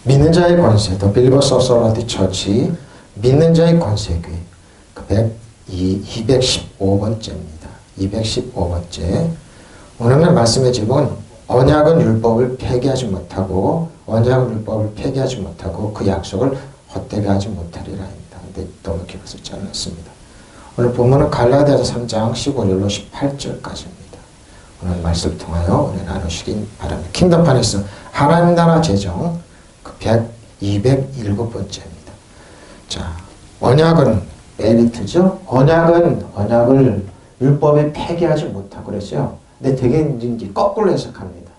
믿는 자의 권세, 더 빌리버스 오소라티 처치, 믿는 자의 권세교회, 215번째입니다. 215번째. 오늘날 말씀의 제목은 언약은 율법을 폐기하지 못하고, 언약은 율법을 폐기하지 못하고 그 약속을 헛되게 하지 못하리라입니다. 근데 너무 길어서 잘랐습니다. 오늘 본문은 갈라디아서 3장 15절로 18절까지입니다. 오늘 말씀을 통하여 오늘 나누시기 바랍니다. 킹덤판에서 하나님 나라 재정 207번째입니다. 자, 언약은 메리트죠. 언약을 율법에 폐기하지 못하고 그랬어요. 근데 되게 이제 거꾸로 해석합니다.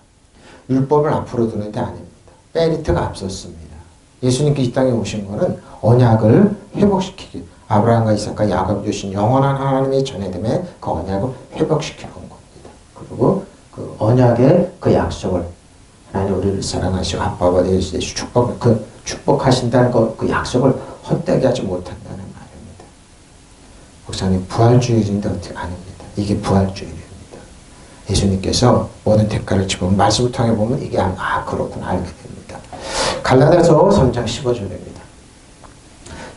율법을 앞으로 두는데 아닙니다. 메리트가 앞섰습니다. 예수님께서 이 땅에 오신 것은 언약을 회복시키기, 아브라함과 이삭과 야곱 주신 영원한 하나님의 전해됨에 그 언약을 회복시키는 겁니다. 그리고 그 언약의 그 약속을 하나님 우리를 사랑하시고 아빠가 되시되 축복하신다는 그 약속을 헛되게 하지 못한다는 말입니다. 목사님 부활주의인데 어떻게 아닙니다. 이게 부활주의입니다. 예수님께서 모든 대가를 지고 말씀을 통해 보면 이게 그렇구나 알게 됩니다. 갈라디아서 3장 15절입니다.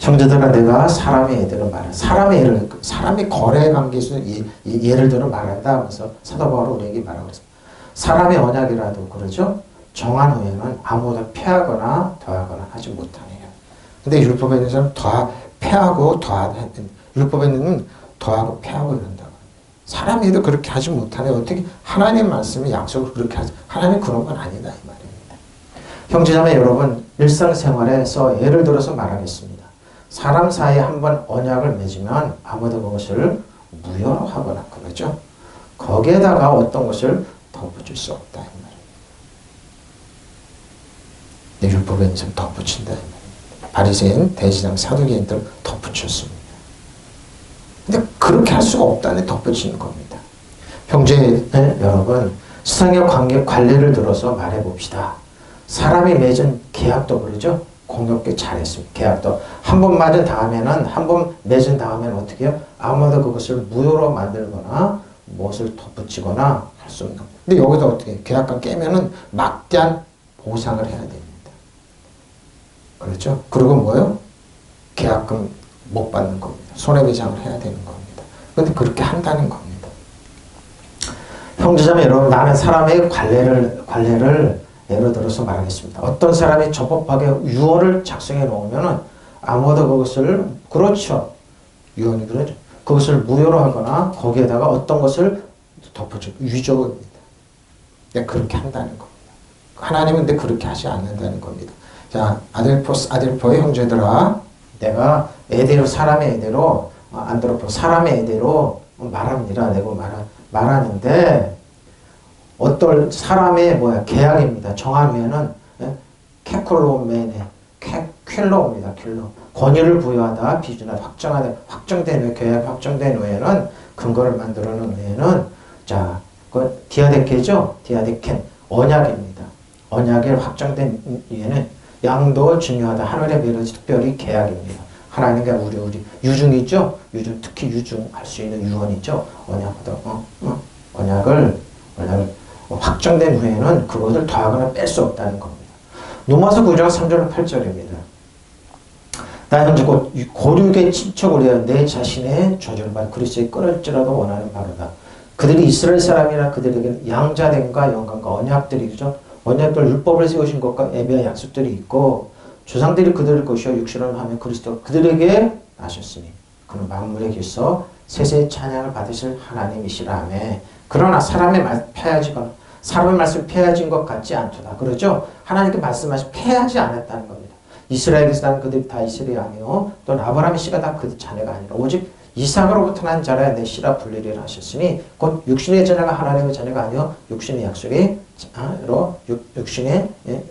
형제들아 내가 사람의 예대로 말한다. 사람이 거래 관계에서 예를 들어 말한다 하면서 사도 바울은 우리에게 말하고 있습니다. 사람의 언약이라도 그러죠. 정한 후에는 아무도 폐하거나 더하거나 하지 못하네요. 근데 율법에 있는 사람은 율법에 있는 더하고 폐하고 이런다고. 사람이 해도 그렇게 하지 못하네. 어떻게 하나님 말씀의 약속을 그렇게 하지? 하나님 그런 건 아니다 이 말입니다. 형제자매 여러분, 일상생활에서 예를 들어서 말하겠습니다. 사람 사이에 한번 언약을 맺으면 아무도 그것을 무효로 하거나 그러죠. 거기에다가 어떤 것을 덧붙일 수 없다 이 말입니다. 내 율법에 있는 사람 덧붙인다 이 말입니다. 바리새인, 대제사장, 사두개인들 덧붙였습니다. 근데 그렇게 할 수가 없다는 덧붙이는 겁니다. 형제 여러분, 세상의 관례를 들어서 말해봅시다. 사람이 맺은 계약도 그러죠. 공교롭게 잘했습니다. 계약도 한 번 맺은 다음에는 어떻게 해요? 아무도 그것을 무효로 만들거나 무엇을 덧붙이거나 할 수 없는 겁니다. 근데 여기서 어떻게 해요? 계약관 깨면은 막대한 보상을 해야 됩니다. 그렇죠? 그리고 뭐예요? 계약금 못 받는 겁니다. 손해배상을 해야 되는 겁니다. 그런데 그렇게 한다는 겁니다. 형제자매 여러분, 나는 사람의 관례를 예를 들어서 말하겠습니다. 어떤 사람이 적법하게 유언을 작성해 놓으면은 아무도 그것을, 그렇죠. 유언이 그러죠. 그것을 무효로 하거나 거기에다가 어떤 것을 덧붙여 위조입니다. 그렇게 한다는 겁니다. 하나님은 근데 그렇게 하지 않는다는 겁니다. 자, 아델포의 형제들아, 내가 사람의 예대로, 사람의 예대로 말합니다. 내고 말하는데, 어떤 사람의 계약입니다. 정하면은, 킬로입니다. 권위를 부여하다, 비준하다, 확정된 후에, 계약 확정된 후에는, 근거를 만들어 놓은 후에는, 자, 그 디아데케죠? 디아데켄. 언약입니다. 언약이 확정된 후에는, 양도 중요하다. 하늘의 미러지 특별히 계약입니다. 하나님과 우리 유중이죠. 특히 유중할 수 있는 유언이죠. 언약을 확정된 후에는 그것을 더하거나 뺄 수 없다는 겁니다. 로마서 9장 3절 8절입니다. 나 현재 곧 고륙의 친척을 위하여 내 자신의 저주를 받아 그리스도에 끊을지라도 원하는 바로다. 그들이 이스라엘 사람이나 그들에게는 양자됨과 영광과 언약들이죠. 언약들 율법을 세우신 것과 예배와 약속들이 있고 조상들이 그들의 것이요 육신을 하며 그리스도 그들에게 나셨으니 그는 만물의 길서 세세의 찬양을 받으실 하나님이시라 하며 그러나 사람의 말씀 폐하진 것 같지 않도다. 그러죠? 하나님께 말씀하시 폐하지 않았다는 겁니다. 이스라엘에서 난 그들이 다 이스라엘이 아니요 또는 아브라함의 씨가 다 그 자녀가 아니라 오직 이삭으로부터 난 자라야 내 씨라 불리리라 하셨으니 곧 육신의 자녀가 하나님의 자녀가 아니요 육신의 약속의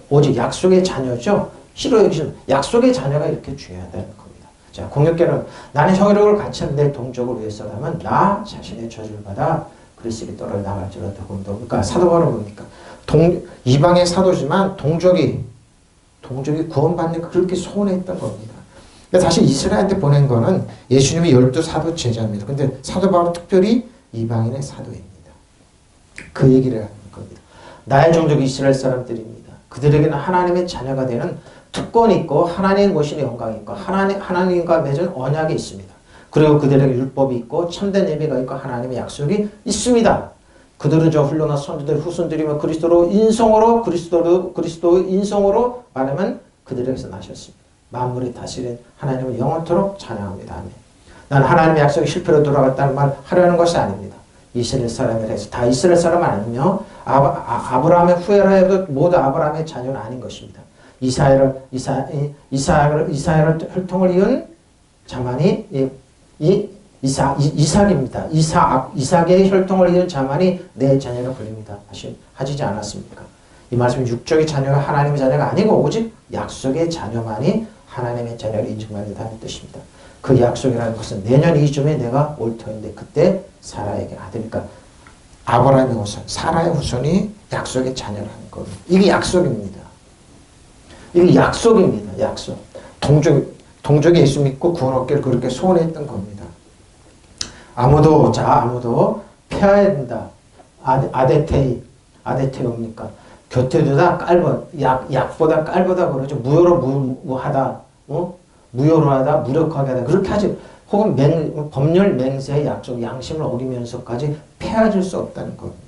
오직 약속의 자녀죠. 씨로 여기신 약속의 자녀가 이렇게 중요하다는 겁니다. 자, 공격계는 나는 혈육을 같이 한 내 동족을 위해서라면 나 자신의 저주를 받아 그리스도에 떨어 나갈지라도 그러니까 사도 바울은 뭡니까? 이방의 사도지만 동족이 구원받는 그렇게 소원했던 겁니다. 사실 이스라엘한테 보낸 거는 예수님의 12사도 제자입니다. 근데 사도 바울은 특별히 이방인의 사도입니다. 그 얘기를 하는 겁니다. 나의 종족이 이스라엘 사람들입니다. 그들에게는 하나님의 자녀가 되는 특권이 있고 하나님의 모신의 영광이 있고 하나님과 맺은 언약이 있습니다. 그리고 그들에게 율법이 있고 참된 예배가 있고 하나님의 약속이 있습니다. 그들은 저 훌륭한 선지들 후손들이며 그리스도 인성으로 말하면 그들에게서 나셨습니다. 만물이 다스린 하나님을 영원토록 찬양합니다. 아멘. 난 하나님의 약속이 실패로 돌아갔다는 말 하려는 것이 아닙니다. 이스라엘 사람이라 해서 다 이스라엘 사람 아니며 아브라함의 후예라 해도 모두 아브라함의 자녀는 아닌 것입니다. 이스라엘을 혈통을 이은 자만이 이삭입니다. 이삭의 혈통을 이은 자만이 내 자녀라 불립니다. 하시지 않았습니까? 이 말씀은 육적의 자녀가 하나님의 자녀가 아니고 오직 약속의 자녀만이 하나님의 자녀를 인정받는다는 뜻입니다. 그 약속이라는 것은 내년 이쯤에 내가 올 터인데 그때 사라에게 아들이니까 아브라함의 후손, 사라의 후손이 약속의 자녀라는 겁니다. 이게 약속입니다. 이게 약속입니다. 약속. 동족의 예수 믿고 구원 얻기를 그렇게 소원했던 겁니다. 아무도 폐하야 된다. 아데테옵니까? 곁에 두다 약보다 깔보다 그러죠. 무효로 하다, 무력하게 하다. 그렇게 하지. 혹은 법률 맹세의 약속, 양심을 어기면서까지 폐하줄 수 없다는 겁니다.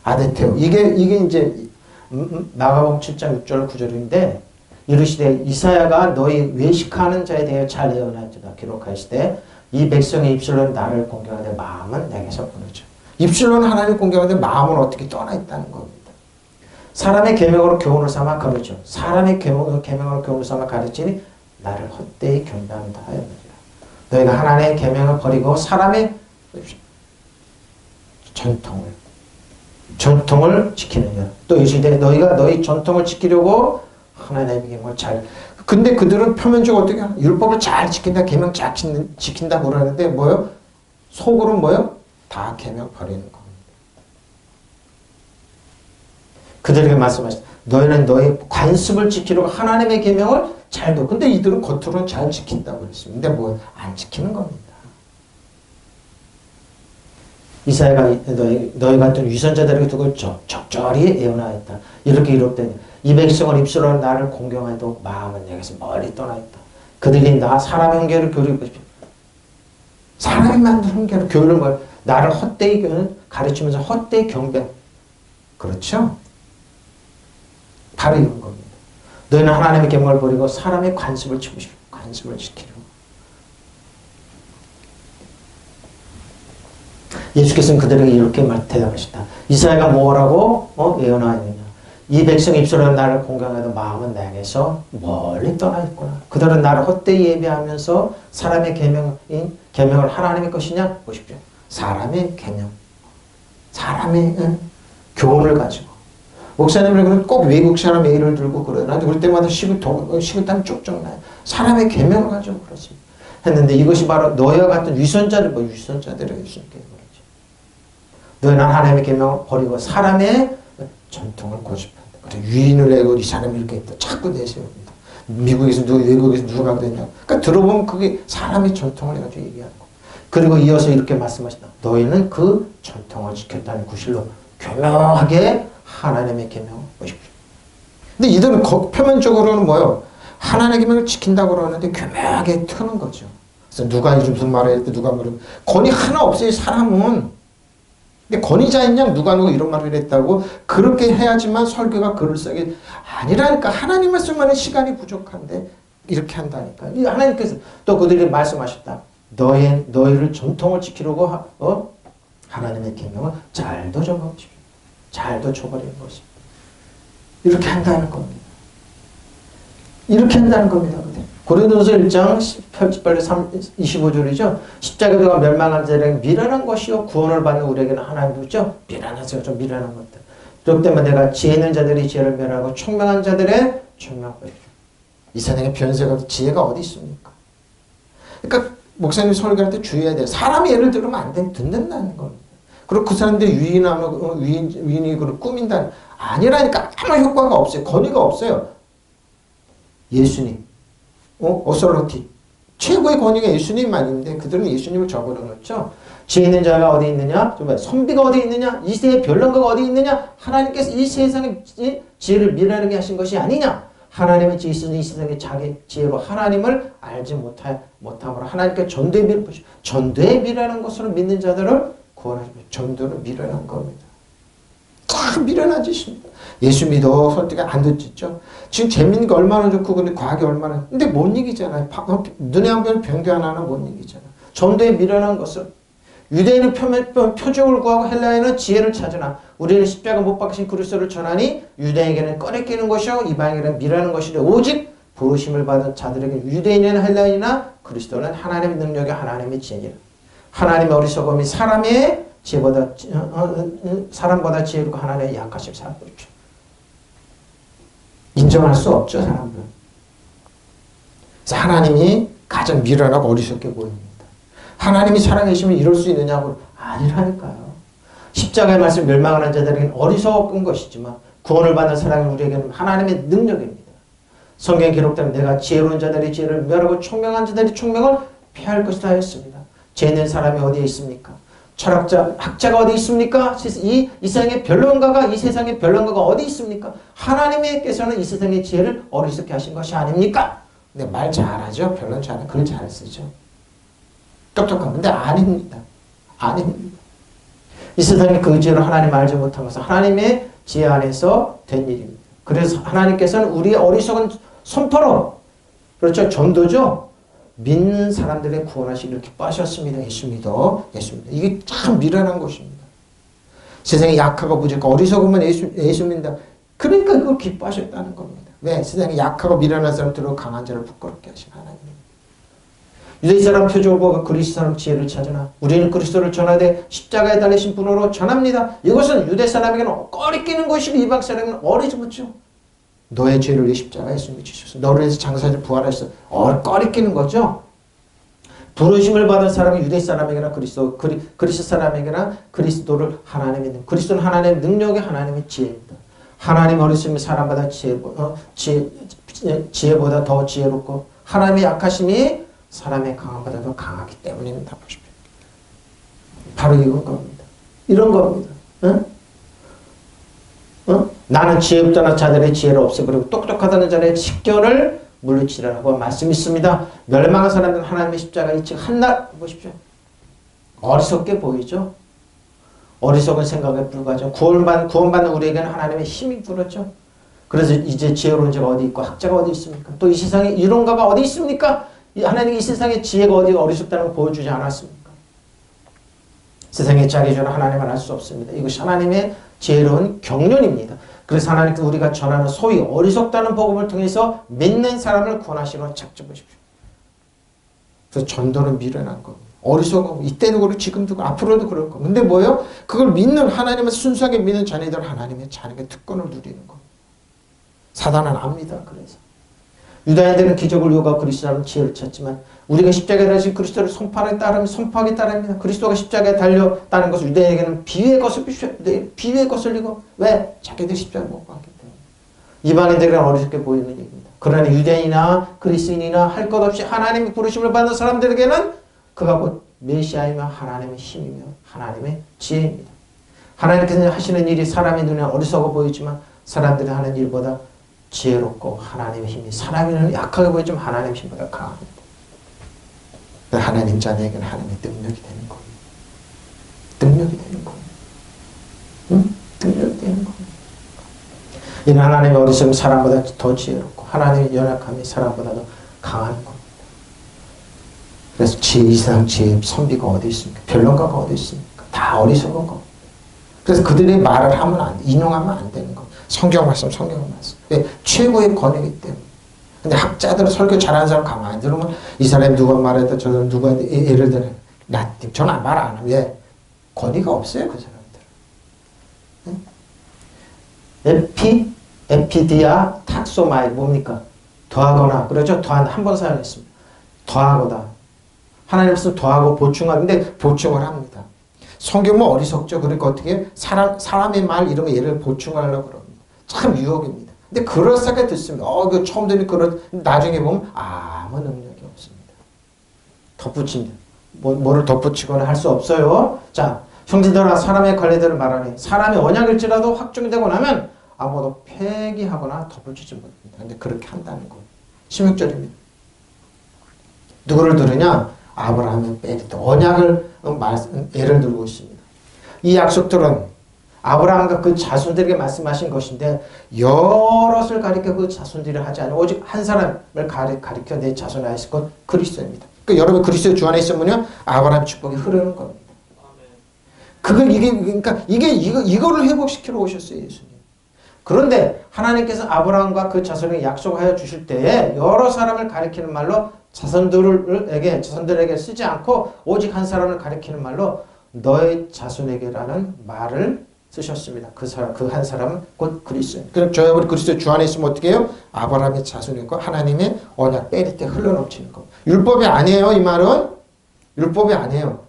아데테오. 이게 이제 마가복음 7장 6절 9절인데 이르시되 이사야가 너희 외식하는 자에 대하여 잘 예언하였다 기록하시되 이 백성의 입술로는 나를 공경하되 마음은 내게서 떠나죠. 입술로는 하나님을 공경하되 마음은 어떻게 떠나 있다는 겁니다. 사람의 계명으로 교훈을 삼아 가르쳐. 사람의 계명으로 교훈을 삼아 가르치니 나를 헛되이 경배한다 하였느니라. 너희가 하나님의 계명을 버리고 사람의 전통을 지키느냐. 또 이르시되 너희가 너희 전통을 지키려고 하나님의 계명을 잘. 근데 그들은 표면적으로 어떻게 율법을 잘 지킨다, 계명 잘 지킨다 그러는데 뭐요? 속으로 뭐요? 다 계명 버리는 겁니다. 그들에게 말씀하셨다. 너희는 너희 관습을 지키려고 하나님의 계명을 잘 둬. 근데 이들은 겉으로는 잘 지킨다고 그랬습니다. 근데 뭐 안 지키는 겁니다. 이사야가 너희 같은 위선자들에게 두고 적절히 예언하였다. 이렇게 기록되니 이 백성은 입술로 나를 공경해도 마음은 내게서 멀리 떠나 있다. 그들이 사람의 훈계를 교류하고 싶어. 사람이 만든 훈계로 교류를 나를 헛되이 가르치면서 헛되이 경배. 그렇죠? 바로 이런 겁니다. 너희는 하나님의 계명을 버리고 사람의 관습을 지키려고. 예수께서는 그들에게 이렇게 대답하셨다. 이사야가 뭐라고 예언하였느냐. 이 백성이 입술로 나를 공경해도 마음은 내게서 멀리 떠나 있구나. 그들은 나를 헛되이 예배하면서 사람의 계명을 하나님의 것이냐? 보십시오. 사람의 계명. 사람의 교훈을 가지고. 목사님들은 꼭 외국 사람 예를 들고 그러나 그럴 때마다 식은땀이 쭉쭉 나요. 사람의 계명을 가지고 그렇습니다. 했는데 이것이 바로 너희와 같은 위선자들에게 그러지. 너희는 하나님의 계명을 버리고 사람의 전통을 고집한다. 그래 유인을 내고 이 사람이 이렇게 했다. 자꾸 내세웁니다. 미국에서 외국에서 누가 그랬냐. 그러니까 들어보면 그게 사람의 전통을 해가지고 얘기하는 거. 그리고 이어서 이렇게 말씀하신다. 너희는 그 전통을 지켰다는 구실로 교묘하게 하나님의 계명을 보십시오. 근데 이들은 표면적으로는 뭐요? 하나님의 계명을 지킨다고 그러는데 교묘하게 트는 거죠. 그래서 누가 무슨 말을 했대 누가 말을 권위 하나 없어요. 사람은. 근데 권위자인 양 누가 이런 말을 했다고 그렇게 해야지만 설교가 그럴싸하게 아니라니까. 하나님 말씀만의 시간이 부족한데 이렇게 한다니까. 하나님께서 또 그들이 말씀하셨다. 너희를 전통을 지키려고 하나님의 계명을 잘도 적어보십시오. 잘도 줘버리는 것입니다. 이렇게 한다는 겁니다. 이렇게 한다는 겁니다. 고린도서 1장 25절이죠. 십자가가 멸망한 자들에게 미련한 것이요 구원을 받는 우리에게는 하나님도 있죠. 미련하세요. 좀 미련한 것들. 그렇기 때문에 내가 지혜 있는 자들이 지혜를 멸하고 총명한 자들의 총명을 보십시오. 이 세상에 변세가 지혜가 어디 있습니까? 그러니까 목사님 설교할 때 주의해야 돼요. 사람이 예를 들으면 안 돼. 듣는다는 겁니다. 그리고 그 사람들이 위인이 그걸 꾸민다. 아니라니까. 아무 효과가 없어요. 권위가 없어요. 예수님, 어설러티, 최고의 권위가 예수님만인데 그들은 예수님을 저버려놓죠. 지혜 있는 자가 어디 있느냐? 좀 선비가 어디 있느냐? 이 세상의 변론가가 어디 있느냐? 하나님께서 이 세상의 지혜를 미련하게 하신 것이 아니냐? 하나님은 이 세상의 자기 지혜로 하나님을 알지 못함으로 하나님께 전도에 미련한 것으로 믿는 자들을 구원하시고 전도는 미련한 겁니다. 참 미련한 짓입니다. 예수 믿어 선택이 안 듣죠. 지금 재밌는 게 얼마나 좋고 근데 과학이 얼마나 근데 못 이기잖아요. 눈에 한 별 병도 하나는 못 이기잖아요. 전도에 미련한 것을 유대인은 표적을 구하고 헬라인은 지혜를 찾으나 우리는 십자가 못 박으신 그리스도를 전하니 유대인에게는 꺼리끼는 것이요 이방인에게는 미라는 것이되 오직 부르심을 받은 자들에게 유대인이나 헬라인이나 그리스도는 하나님의 능력이 하나님의 지혜니라. 하나님의 어리석음이 사람보다 지혜롭고 하나님의 약하심 사람들이죠. 인정할 수 없죠 사람들은. 그래서 하나님이 가장 미련하고 어리석게 보입니다. 하나님이 살아계시면 이럴 수 있느냐고 아니라니까요. 십자가의 말씀 멸망하는 자들에게는 어리석은 것이지만 구원을 받는 사람이 우리에게는 하나님의 능력입니다. 성경에 기록되면 내가 지혜로운 자들의 지혜를 멸하고 총명한 자들의 총명을 폐할 것이다 했습니다. 죄 있는 사람이 어디에 있습니까? 학자가 어디 있습니까? 이 세상의 변론가가 어디 있습니까? 하나님께서는 이 세상의 지혜를 어리석게 하신 것이 아닙니까? 근데 말 잘하죠. 변론 잘하죠. 글 잘 쓰죠. 똑똑한 근데 아닙니다. 아닙니다. 이 세상의 그 지혜로 하나님 알지 못한 것은 하나님의 지혜 안에서 된 일입니다. 그래서 하나님께서는 우리의 어리석은 손터로 그렇죠. 전도죠. 믿는 사람들의 구원하시기를 기뻐하셨습니다. 예수 믿어. 이게 참 미련한 것입니다. 세상에 약하고 부족하고 어리석으면 예수 믿는다. 그러니까 그걸 기뻐하셨다는 겁니다. 왜? 세상에 약하고 미련한 사람들로 강한 자를 부끄럽게 하신 하나님입니다. 유대 사람 표적을 보고 그리스 사람 지혜를 찾으나 우리는 그리스도를 전하되 십자가에 달리신 분으로 전합니다. 이것은 유대 사람에게는 꺼리끼는 것이고 이방 사람에게는 어리석었죠. 너의 죄를 위 십자가에 숨기시소서. 너를 위해서 장사를 부활하셔서 꺼리끼는 거죠. 부르심을 받은 사람이 유대 사람에게나 그리스 사람에게나 그리스도를 그리스도는 하나님의 능력이 하나님의 지혜입니다. 하나님 어리석음이 사람보다 지혜보다 더 지혜롭고 하나님의 약하심이 사람의 강함보다 더 강하기 때문입니다. 보십시오. 바로 이건 겁니다. 이런 겁니다. 응? 나는 지혜 없다는 자들의 지혜를 없애버리고 똑똑하다는 자들의 식견을 물리치라고 말씀이 있습니다. 멸망한 사람들은 하나님의 십자가 2층 한날 보십시오. 어리석게 보이죠. 어리석은 생각에 불과하죠. 구원받는 우리에게는 하나님의 힘이 불었죠. 그래서 이제 지혜로운 자가 어디 있고 학자가 어디 있습니까? 또 이 세상에 이론가가 어디 있습니까? 하나님이 이 세상의 지혜가 어디 어리석다는 걸 보여주지 않았습니까? 세상의 자기 전에 하나님을 알 수 없습니다. 이것이 하나님의 지혜로운 경륜입니다. 그래서 하나님께 우리가 전하는 소위 어리석다는 복음을 통해서 믿는 사람을 구원하시러 작정 보십시오. 그래서 전도는 미련한 겁니다. 어리석고 이때도 그렇고 지금도 그렇고 앞으로도 그럴 겁니다. 근데 뭐예요? 그걸 믿는 하나님을 순수하게 믿는 자녀들은 하나님의 자녀의 특권을 누리는 겁니다. 사단은 압니다. 그래서 유다인들은 기적을 요구하고 그리스도는 지혜를 찾지만 우리가 십자가에 달리신 그리스도를 선포하기 따릅니다. 그리스도가 십자가에 달렸다는 것은 유대인에게는 비위의 것을 이고 왜? 자기들 십자가를 못 받기 때문에. 이방인들은 어리석게 보이는 얘기입니다. 그러나 유대인이나 그리스인이나 할 것 없이 하나님의 부르심을 받는 사람들에게는 그가 곧 메시아이며 하나님의 힘이며 하나님의 지혜입니다. 하나님께서 하시는 일이 사람의 눈에 어리석어 보이지만 사람들이 하는 일보다 지혜롭고 하나님의 힘이 사람의 눈에 약하게 보이지만 하나님의 힘보다 강합니다. 하나님 자녀에게는 하나님의 능력이 되는 겁니다. 능력이 되는 겁니다. 능력이 되는 겁니다. 이는 하나님의 어리석음이 사람보다 더 지혜롭고 하나님의 연약함이 사람보다 더 강한 겁니다. 그래서 지혜 이상 지혜 선비가 어디 있습니까? 변론가가 어디 있습니까? 다 어리석은 겁니다. 그래서 그들의 말을 하면 인용하면 안 되는 겁니다. 성경 말씀. 왜? 최고의 권위이기 때문에. 근데 학자들은 설교 잘하는 사람 가만히 들으면 이 사람이 누가 말했다 저 사람 누가 예를 들어 저는 말 안 하면 왜? 권위가 없어요 그 사람들은. 에피디아 탁소마이 뭡니까? 더하거나 그렇죠? 한 번 사용했습니다. 더하거나 하나님 말씀 더하고 보충하는데 보충을 합니다. 성경은 어리석죠. 그러니까 어떻게 사람의 말 이런 거 예를 보충하려고 그럽니다. 참 유혹입니다. 근데 그럴싸하게 듣습니다. 그 처음 듣는 나중에 보면 아무 능력이 없습니다. 덧붙입니다. 뭐를 덧붙이거나 할 수 없어요. 자, 형제들아 사람의 관례대로 말하니 사람의 언약일지라도 확정되고 나면 아무도 폐기하거나 덧붙이지 못합니다. 근데 그렇게 한다는 거예요. 16절입니다. 누구를 들으냐? 아브라함을 빼리다. 언약을 예를 들고 있습니다. 이 약속들은 아브라함과 그 자손들에게 말씀하신 것인데 여럿을 가리켜 그 자손들이 하지 않고 오직 한 사람을 가리켜 내 자손이 하실 것 그리스도입니다. 그러니까 여러분 그리스도 주 안에 있으면요 아브라함 축복이 흐르는 겁니다. 이거를 회복시키러 오셨어요 예수님. 그런데 하나님께서 아브라함과 그 자손에게 약속하여 주실 때에 여러 사람을 가리키는 말로 자손들에게 쓰지 않고 오직 한 사람을 가리키는 말로 너의 자손에게라는 말을 쓰셨습니다. 그 한 사람은 곧 그리스도예요. 그럼 저희 그리스도 주 안에 있으면 어떻게 해요? 아브라함의 자손이고 하나님의 언약 빼릴 때 흘러넘치는 거. 율법이 아니에요. 이 말은 율법이 아니에요.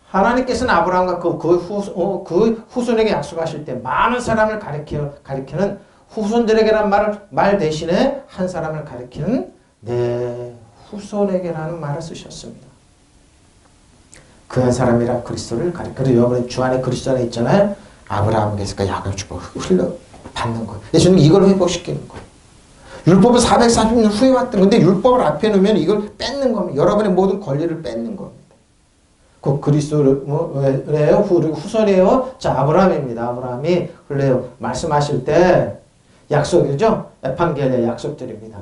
하나님께서는 아브라함과 그 후손에게 약속하실 때 많은 사람을 가리키는 후손들에게란 말 대신에 한 사람을 가리키는 내 후손에게라는 말을 쓰셨습니다. 그 한 사람이라 그리스도를 가리켜. 그래서 여러분 주 안에 그리스도 안에 있잖아요. 아브라함에서 야곱 축복을 받는 거예요. 예수님 이걸 회복시키는 거예요. 율법은 440년 후에 왔던 건데 율법을 앞에 놓으면 이걸 뺏는 겁니다. 여러분의 모든 권리를 뺏는 겁니다. 그 그리스도를 그래요? 후손이에요? 자 아브라함입니다. 아브라함이 그래요. 말씀하실 때 약속이죠? 에판겔리아 약속들입니다.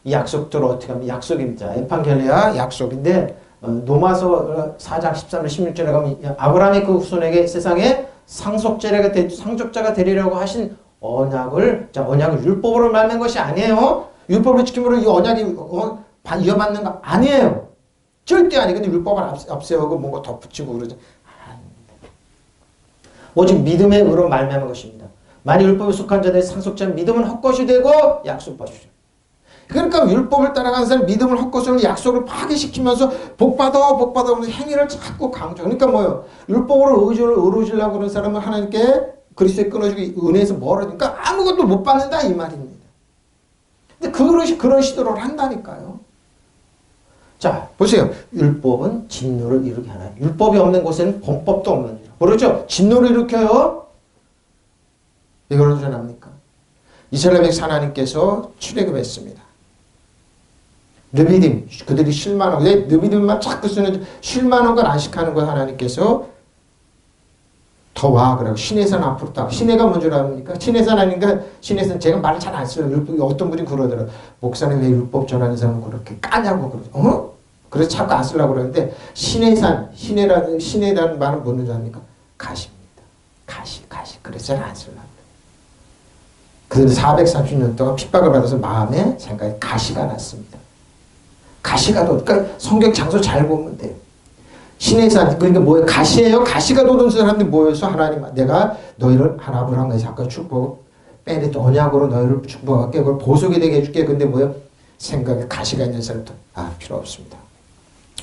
이 약속들을 어떻게 하면 약속입니다. 에판겔리아 약속인데 로마서 4장 13절 16절에 가면 아브라함이 그 후손에게 세상에 상속자가 되리라고 하신 언약을 율법으로 말하는 것이 아니에요. 율법을 지킴으로 이 언약이 이어받는 거 아니에요. 절대 아니에요. 근데 율법을 앞세우고 뭔가 덧붙이고 그러죠. 오직 믿음의 의로 말미암은 것입니다. 만일 율법에 속한 자들의 상속자는 믿음은 헛것이 되고 약속받으시죠. 그러니까 율법을 따라가는 사람 믿음을 헛것으로 약속을 파괴시키면서 복받아 하면서 행위를 자꾸 강조. 그러니까 뭐예요? 율법으로 의로우시려고 그러는 사람은 하나님께 그리스도에 끊어지고 은혜에서 멀어지니까 아무것도 못 받는다 이 말입니다. 근데 그런 시도를 한다니까요. 자 보세요. 율법은 진노를 이루게 하나요. 율법이 없는 곳에는 범법도 없는 일. 그렇죠? 진노를 일으켜요. 이걸 어떻게 합니까? 이스라엘 백성 하나님께서 출애굽했습니다. 느비딤 그들이 실만하고 느비딤만 자꾸 쓰는 실만한 걸 안식하는 걸 하나님께서 더 와 그러고 시내산 앞으로 딱 시내가 뭔 줄 압니까? 시내산 아닌가? 시내산 제가 말을 잘 안 써요. 어떤 분이 그러더라고요. 목사님 왜 율법 전하는 사람은 그렇게 까냐고 그러죠. 그래서 자꾸 안 쓰려고 그러는데 시내라는 말은 뭔 줄 압니까? 가시입니다. 가시 그래서 잘 안 쓰려고. 그들은 430년 동안 핍박을 받아서 마음에 생각에 가시가 났습니다. 가시가 그러니까 성경 장소 잘 보면 돼요. 시내산 그러니까 뭐예요? 가시예요. 가시가 돋은 사람들이 모여서 하나님 내가 너희를 아브라함과 이삭과 축복 빼내 언약으로 너희를 축복할게 그걸 보석이 되게 해줄게. 근데 뭐예요? 생각에 가시가 있는 사람도 필요 없습니다.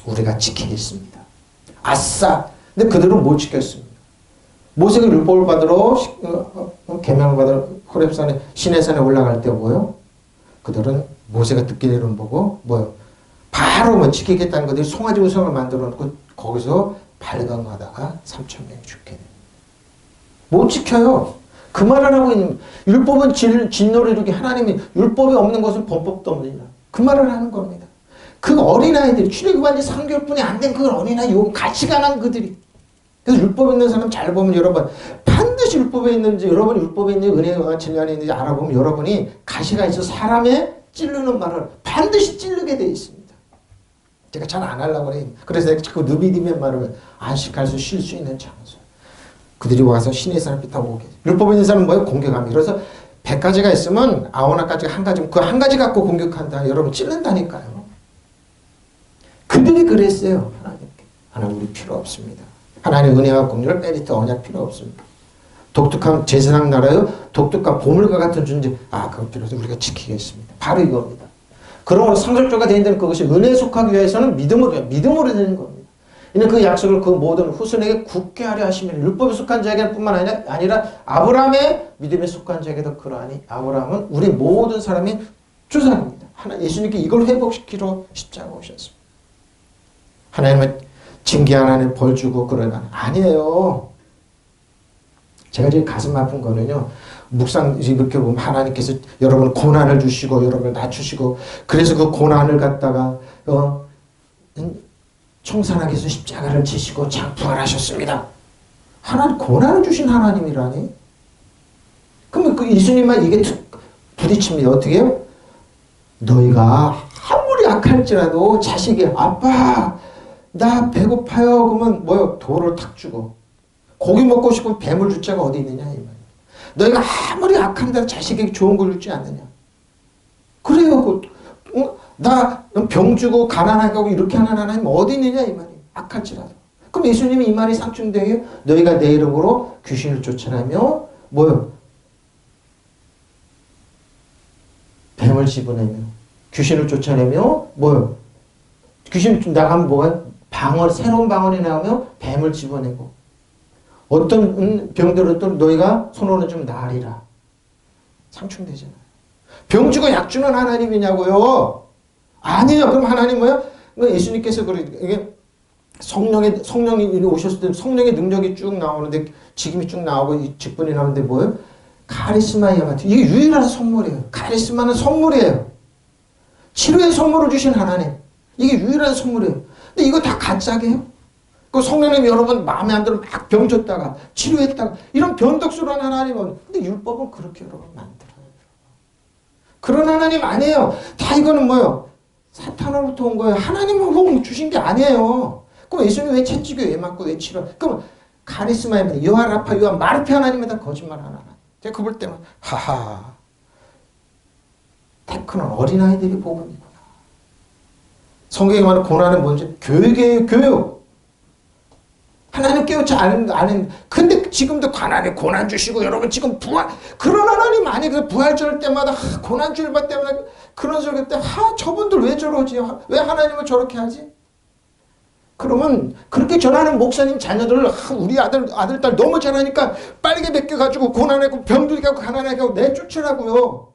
우리가 지키겠습니다. 아싸. 근데 그들은 못 지켰습니다. 모세가 율법을 받으러 계명을 받으러 호렙산에 시내산에 올라갈 때 뭐예요? 그들은 모세가 듣게 되는 보고 뭐예요? 바로 지키겠다는 것들이 송아지 우상을 만들어 놓고 거기서 발광하다가 3,000명이 죽게 됩니다. 못 지켜요. 그 말을 하고 있는 율법은 진노를 이루게 하나님이 율법이 없는 것은 범법도 없느니라. 그 말을 하는 겁니다. 그 어린아이들이 출애굽한 지 3개월뿐이 안 된 그 어린아이 요 가치가 난 그들이 그래서 율법 있는 사람 잘 보면 여러분 반드시 율법에 있는지 여러분 율법에 있는지 은혜와 진리 안에 있는지 알아보면 여러분이 가시가 있어 사람의 찌르는 말을 반드시 찌르게 돼 있습니다. 제가 잘 안 하려고 그래요. 그래서 자꾸 느비딤의 말을 안식할 수 쉴 수 있는 장소. 그들이 와서 신의 산을 피타고 오게. 율법에 있는 사람은 뭐예요? 공격합니다. 그래서 100가지가 있으면 9가지가 한 가지, 그 한 가지 갖고 공격한다. 여러분 찔른다니까요. 그들이 그랬어요. 하나님께. 하나님 우리 필요 없습니다. 하나님의 은혜와 공유를 빼릴 때 언약 필요 없습니다. 독특한 제사장 나라요. 독특한 보물과 같은 존재. 그거 필요 없어. 우리가 지키겠습니다. 바로 이겁니다. 그러므로 상속자가 되는 그것이 은혜에 속하기 위해서는 믿음으로 되는 겁니다. 이는 그 약속을 그 모든 후손에게 굳게 하려 하시면 율법에 속한 자에게는 뿐만 아니라 아브라함의 믿음에 속한 자에게도 그러하니 아브라함은 우리 모든 사람의 조상입니다. 예수님께 이걸 회복시키러 십자가 오셨습니다. 하나님은 징계한 하나님 벌 주고 그러나 아니에요. 제가 지금 가슴 아픈 거는요. 묵상 이렇게 보면 하나님께서 여러분 고난을 주시고 여러분을 낮추시고 그래서 그 고난을 갖다가 청산하께서 십자가를 지시고 장부활하셨습니다. 하나님 고난을 주신 하나님이라니. 그러면 그 예수님만 이게 부딪힙니다. 어떻게 해요? 너희가 아무리 악할지라도 자식이 아빠 나 배고파요. 그러면 뭐요? 돌을 탁 주고 고기 먹고 싶으면 뱀을 줄 자가 어디 있느냐 이 말이에요. 너희가 아무리 악한다 자식에게 좋은 걸 주지 않느냐. 그래요. 나 병 주고 가난하게 하고 이렇게 하는 하나님 어디 있느냐 이 말이에요. 악할지라도. 그럼 예수님이 이 말이 상충되게 너희가 내 이름으로 귀신을 쫓아내며 뭐요? 뱀을 집어내며 귀신을 쫓아내며 뭐요? 귀신 나가면 뭐가 방언 새로운 방언이 나오며 뱀을 집어내고 어떤 병들은 또 너희가 손으로 좀 나으리라. 상충되잖아요. 병 주고 약 주는 하나님이냐고요? 아니에요. 그럼 하나님 뭐야? 예수님께서 이게 성령이 오셨을 때 성령의 능력이 쭉 나오는데 직임이 쭉 나오고 직분이 나오는데 뭐예요? 카리스마이야 같은 이게 유일한 선물이에요. 카리스마는 선물이에요. 치료의 선물을 주신 하나님. 이게 유일한 선물이에요. 근데 이거 다 가짜게요? 그 성령님 여러분 마음에 안 들어 막 병 줬다가 치료했다가 이런 변덕스러운 하나님은 근데 율법은 그렇게 여러분 만들어요. 그런 하나님 아니에요. 다 이거는 뭐예요? 사탄으로부터 온 거예요. 하나님은 주신 게 아니에요. 그럼 예수님 왜 채찍에 왜 맞고 왜 치료? 그럼 카리스마입니다. 요하라파 요하 마르페 하나님에다 거짓말 하나. 제가 그 볼 때만 하하 테크는 어린아이들이 복음이구나. 성경에 말하는 고난은 뭔지 교육이에요. 교육. 하나님 깨우쳐 아는 근데 지금도 고난 주시고 여러분 지금 부활 그런 하나님 아니에요. 부활절 때마다 고난 주일반 때마다 그런 소리 할 때 저분들 왜 저러지? 왜 하나님을 저렇게 하지? 그러면 그렇게 전하는 목사님 자녀들 우리 아들 딸 너무 잘하니까 빨개 벗겨가지고 고난하고 병들게 하고 가난하게 하고 내쫓으라고요.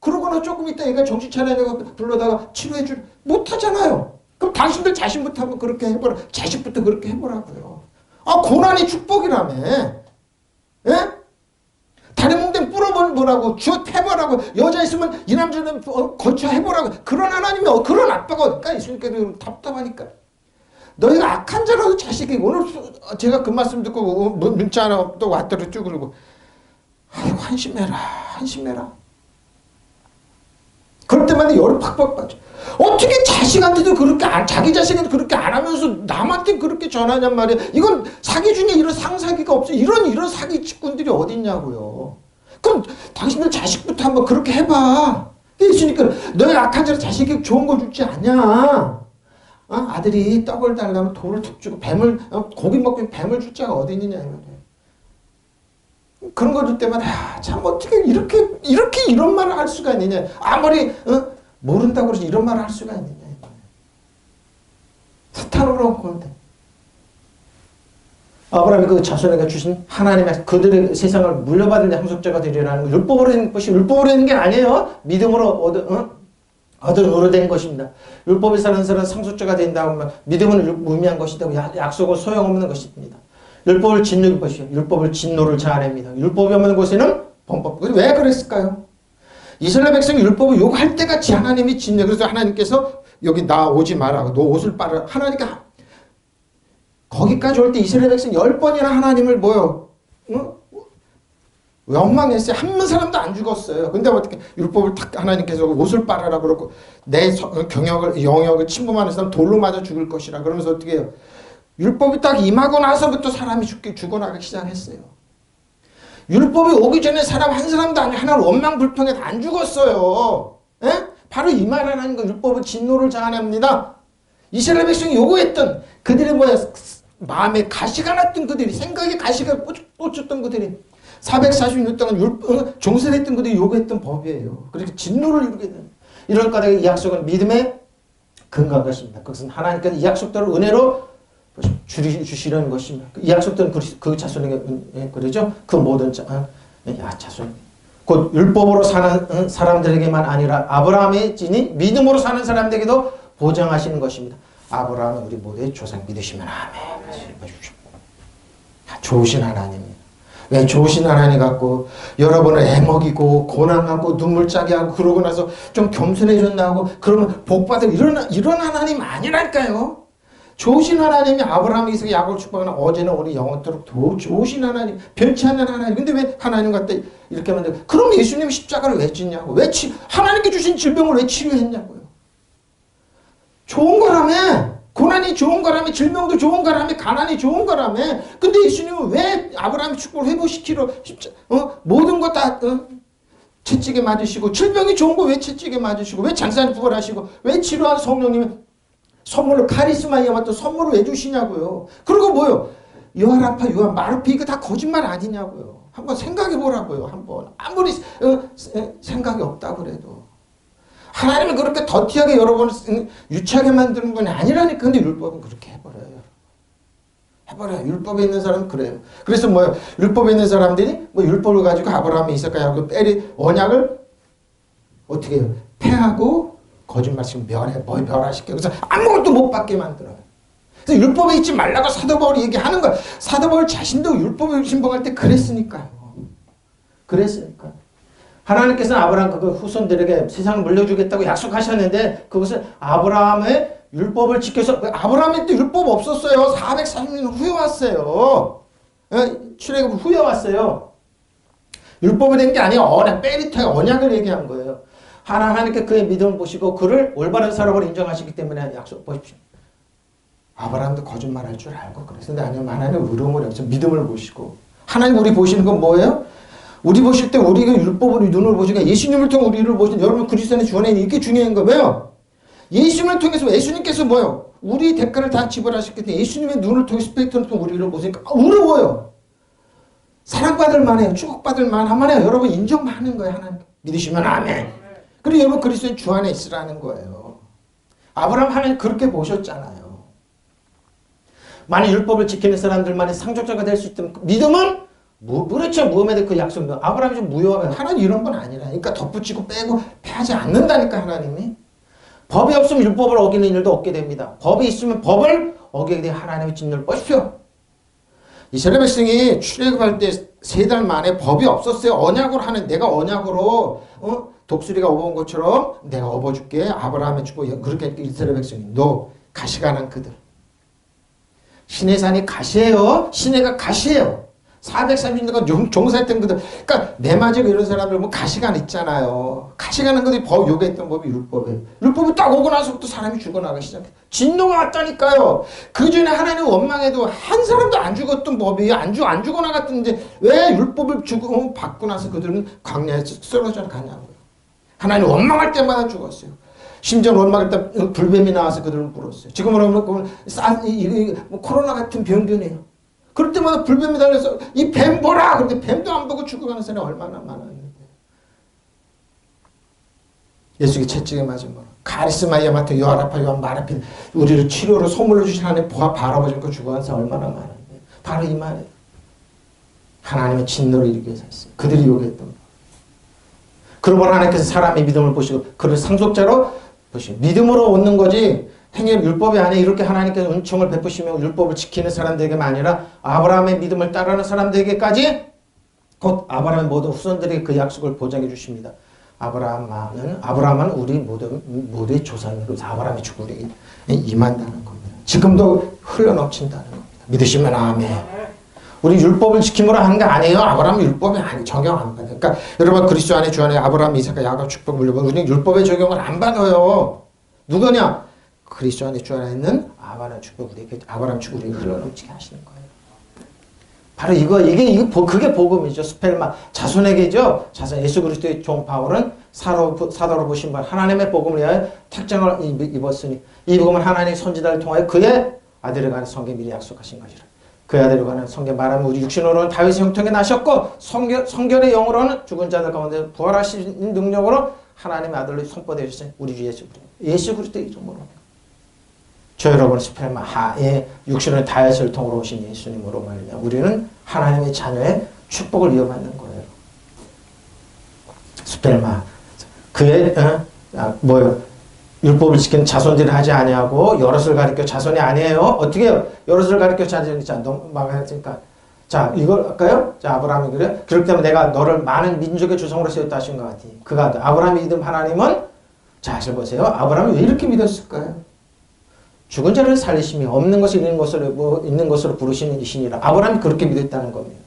그러고나 조금 있다 얘가 정신 차려내고 불러다가 치료해줄 못하잖아요. 그럼 당신들 자신부터 한번 그렇게 해보라. 자식부터 그렇게 해보라고요. 고난이 축복이라며. 예? 다리 몽댕 뿌려보라고 주어해보라고 여자 있으면 이 남자는 거쳐해보라고 그런 하나님이 그런 아빠가 어딜까? 예수님께도 답답하니까. 너희가 악한 자라도 자식이 오늘 제가 그 말씀 듣고 문자 하나 또 왔더니 쭉 그러고 아이고 한심해라. 그럴 때마다 열이 팍팍 빠져. 어떻게 자식한테도 그렇게 자기 자식한테 그렇게 안 하면서 남한테 그렇게 전하냔 말이야. 이건 사기 중에 이런 상사기가 없어. 이런 사기 직군들이 어디 있냐고요. 그럼 당신들 자식부터 한번 그렇게 해봐. 예수니까 너희 악한 자라 자식에게 좋은 걸 주지 않냐. 아들이 떡을 달라면 돌을 툭 주고 고기 먹고 뱀을 줄 자가 어디 있느냐 이 말이에요. 그런 거 줄 때마다 참 어떻게 이렇게 이런 말을 할 수가 있느냐. 아무리 모른다고 그러지 이런 말을 할 수가 있느냐. 사탄으로 온 건데. 아브라함이 그 자손에게 주신 하나님의 그들의 세상을 물려받은 상속자가 되리라는 거 율법으로 된 것이 율법으로 되는 게 아니에요. 믿음으로 얻은 의로 된 것입니다. 율법에 사는 사람은 상속자가 된다고 하면 믿음은 무의미한 것이다. 약속은 소용없는 것입니다. 율법을 짓는 것이요. 율법을 진노를 자아냅니다. 율법이 없는 곳에는 범법. 왜 그랬을까요? 이스라엘 백성이 율법을 요구할 때같이 하나님이 짓네. 그래서 하나님께서 여기 나 오지 마라. 너 옷을 빨아. 하나님께 거기까지 올 때 이스라엘 백성 10번이나 하나님을 원망했어요. 한 사람도 안 죽었어요. 근데 어떻게 율법을 탁 하나님께서 옷을 빨아라 그러고 내 영역을 침범하는 사람 돌로 맞아 죽을 것이라 그러면서 어떻게 해요? 율법이 딱 임하고 나서부터 사람이 죽어나가기 시작했어요. 율법이 오기 전에 사람 한 사람도 아니고 하나는 원망 불평해서 안 죽었어요. 에? 바로 이 말 하나님 거 율법은 진노를 자아냅니다. 이스라엘 백성이 요구했던 그들의 마음에 가시가 났던 그들이 생각에 가시가 꽂혔던 그들이 446년 동안 종살했던 그들이 요구했던 법이에요. 그렇게 진노를 이루게 되는 이럴 까닭에 이 약속은 믿음의 근거인 것입니다. 그것은 하나님께서 이 약속대로 은혜로 주시려는 것입니다. 이 약속들은 그 자손에게 그러죠. 그 모든 자손 곧 율법으로 사는 사람들에게만 아니라 아브라함의 진이 믿음으로 사는 사람들에게도 보장하시는 것입니다. 아브라함은 우리 모두의 조상 믿으시면 아멘. 좋으신 하나님이에요. 왜 좋으신 하나님 갖고 여러분을 애먹이고 고난하고 눈물 짜게 하고 그러고 나서 좀 겸손해졌나고 그러면 복받을 이런 하나님 아니랄까요? 좋으신 하나님이 아브라함, 이삭, 야곱을 축복하는 어제는 우리 영원토록 더 좋으신 하나님, 변치 않는 하나님. 근데 왜 하나님 갖다 이렇게 하면 돼? 그럼 예수님이 십자가를 왜 찢냐고? 하나님께 주신 질병을 왜 치료했냐고요? 좋은 거라며. 고난이 좋은 거라며, 질병도 좋은 거라며, 가난이 좋은 거라며. 근데 예수님은 왜 아브라함의 축복을 회복시키러 모든 거 다 채찍에 맞으시고, 질병이 좋은 거 왜 채찍에 맞으시고, 왜 장사를 부활하시고, 왜 치료한 성령님이 선물로 카리스마에 맡은 선물을 왜 주시냐고요. 그리고 뭐요? 요한라파, 요한 마르피 이거 다 거짓말 아니냐고요. 한번 생각해 보라고요. 한번 아무리 생각이 없다고 그래도 하나님은 그렇게 더티하게 여러분을 유치하게 만드는 분이 아니라니까. 근데 율법은 그렇게 해버려요. 율법에 있는 사람은 그래요. 그래서 뭐요? 율법에 있는 사람들이 뭐 율법을 가지고 아브라함이 이삭과 야곱 언약을 어떻게 해요? 패하고 거짓말식 멸화시켜. 그래서 아무것도 못 받게 만들어요. 그래서 율법에 있지 말라고 사도 바울이 얘기하는 거야. 사도 바울 자신도 율법을 신봉할 때 그랬으니까요. 하나님께서는 아브라함 그 후손들에게 세상을 물려주겠다고 약속하셨는데 그것은 아브라함의 율법을 지켜서 아브라함이 또 율법 없었어요. 440년 후에 왔어요. 출애굽 후에 왔어요. 율법이 된 게 아니에요. 언약, 베리타의 언약을 얘기한 거예요. 하나님께 그의 믿음을 보시고 그를 올바른 사람으로 인정하시기 때문에 약속 보십시오. 아브라함도 거짓말할 줄 알고 그랬어요. 근데 아니면 하나님 의로움을 여기서 믿음을 보시고 하나님 우리 보시는 건 뭐예요? 우리 보실 때 우리가 율법으로 눈을 보시니까 예수님을 통해 우리를 보시는 여러분 그리스도인의 주안에 이게 중요한 거예요. 예수님을 통해서 예수님께서 뭐예요? 우리 대가를 다 지불하셨기 때문에 예수님의 눈을 통해 스펙트럼을 통해 우리를 보시니까 어려워요. 사랑받을 만해요. 축복받을 만해요. 여러분 인정하는 거예요. 하나님 믿으시면 아멘. 그리고 여러분 그리스도의 주 안에 있으라는 거예요. 아브라함 하나님 그렇게 보셨잖아요. 만약 율법을 지키는 사람들만이 상속자가 될 수 있다면 믿음은 그렇죠. 무함에도 그 약속 아브라함이 좀 무효하면 하나님 이런 건 아니라 그러니까 덧붙이고 빼고 패하지 않는다니까 하나님이. 법이 없으면 율법을 어기는 일도 없게 됩니다. 법이 있으면 법을 어기게 되면 하나님의 진노를 보십시오. 이스라엘 백성이 출애굽할 때 3달 만에 법이 없었어요. 언약으로 하는 내가 언약으로 독수리가 업어온 것처럼 내가 업어줄게. 아브라함의 축복. 그렇게 이스라엘 백성이 너 가시가난 그들. 시내산이 가시예요. 시내가 가시예요. 430년간 종사했던 그들. 그러니까 내맞이고 이런 사람들 뭐 가시관 있잖아요. 가시가는 것들이 요구했던 법이 율법이에요. 율법이 딱 오고 나서부터 사람이 죽어나가기 시작해요. 진노가 왔다니까요. 그 전에 하나님 원망해도 한 사람도 안 죽었던 법이에요. 안 죽어나갔던데 왜 율법을 받고 나서 그들은 광야에서 쓰러져 가냐고요. 하나님 원망할 때마다 죽었어요. 심지어 원망할 때 불뱀이 나와서 그들은 물었어요. 지금으로 보면 코로나 같은 병균이에요. 그럴 때마다 불뱀이 달려서 이 뱀 보라! 그런데 뱀도 안 보고 죽어가는 사람이 얼마나 많았는데. 예수께 채찍에 맞은 거. 카리스마에 맡은 요한라파, 요한 마르피 우리를 치료로 선물로 주신 하나님 바라보지 않고 죽어가는 사람 얼마나 많은데. 바로 이 말이에요. 하나님의 진노를 일으키기 위해서 했어요. 그들이 요구했던 거. 그러므로 하나님께서 사람의 믿음을 보시고 그를 상속자로 보시고 믿음으로 얻는 거지 행위는 율법이 아니에요. 이렇게 하나님께서 은총을 베푸시며 율법을 지키는 사람들에게만 아니라 아브라함의 믿음을 따르는 사람들에게까지 곧 아브라함의 모든 후손들에게 그 약속을 보장해 주십니다. 아브라함은 우리 모두의 조상으로 아브라함의 축복이 임한다는 겁니다. 지금도 흘러넘친다는 겁니다. 믿으시면 아멘. 우리 율법을 지킴으로 하는 게 아니에요. 아브라함은 율법이 적용 안 받아요. 그러니까 여러분 그리스도 안에 주 안에 아브라함, 이삭과 야곱 축복 물려받고 우리는 율법의 적용을 안 받아요. 누구냐? 그리스도 안에 주 안에 있는 아브라함 축복 우리에게 흘러넘치게 하시는 거예요. 바로 그게 복음이죠. 스펠마 자손에게죠. 자손 예수 그리스도의 종 바울은 사도로 보신 바 하나님의 복음을 위하여 택정을 입었으니 이 복음은 하나님의 선지자를 통하여 그의 아들을 가는 성경에 미리 약속하신 것이라. 그의 아들을 가는 성경 말하면 우리 육신으로는 다윗의 형통에 나셨고 성결의 영으로는 죽은 자들 가운데 부활하신 능력으로 하나님의 아들로 선포되어 주신 우리 주 예수 그리스도의 이름으로. 저 여러분 스펠마하의 육신을 다윗을 통으로 오신 예수님으로 말미암아 우리는 하나님의 자녀의 축복을 이어받는 거예요. 스펠마 그의 율법을 지키는 자손들이 하지 아니하고 여럿을 가리켜 자손이 아니에요. 어떻게 해요? 여럿을 가리켜 자손이 너무 망했으니까. 자, 이걸 할까요? 자, 아브라함이 그래? 그렇기 때문에 내가 너를 많은 민족의 조상으로 세웠다 하신 것 같으니. 그가 아브라함이 믿은 하나님은, 자, 잘 보세요. 아브라함이 왜 이렇게 믿었을까요? 죽은 자를 살리시며 없는 것을 있는 것으로 부르시는 이신이라. 아브라함이 그렇게 믿었다는 겁니다.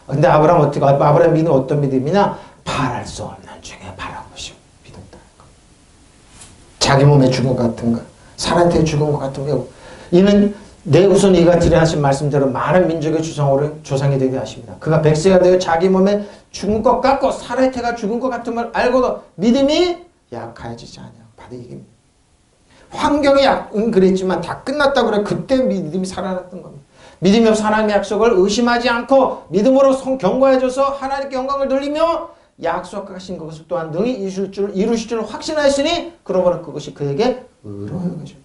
근데 아브라함 믿는 어떤 믿음이냐? 바랄 수 없는 중에 바라고 믿었다는 거. 자기 몸에 죽은 것 같은 거, 사람한테 죽은 것 같은 거. 이는 내 후손 이가 드려 하신 말씀대로 많은 민족의 조상이 되게 하십니다. 그가 백세가 되어 자기 몸에 죽은 것 같고 사라테가 죽은 것 같은 걸 알고도 믿음이 약해지지 않아요. 바로 이게 환경이 그랬지만 다 끝났다고 그래. 그때 믿음이 살아났던 겁니다. 믿음이 없어 하나님의 약속을 의심하지 않고 믿음으로 경고해줘서 하나님께 영광을 돌리며 약속하신 것을 또한 능히 이루실 줄 확신하였으니 그러므로 그것이 그에게 의로 여겨졌다.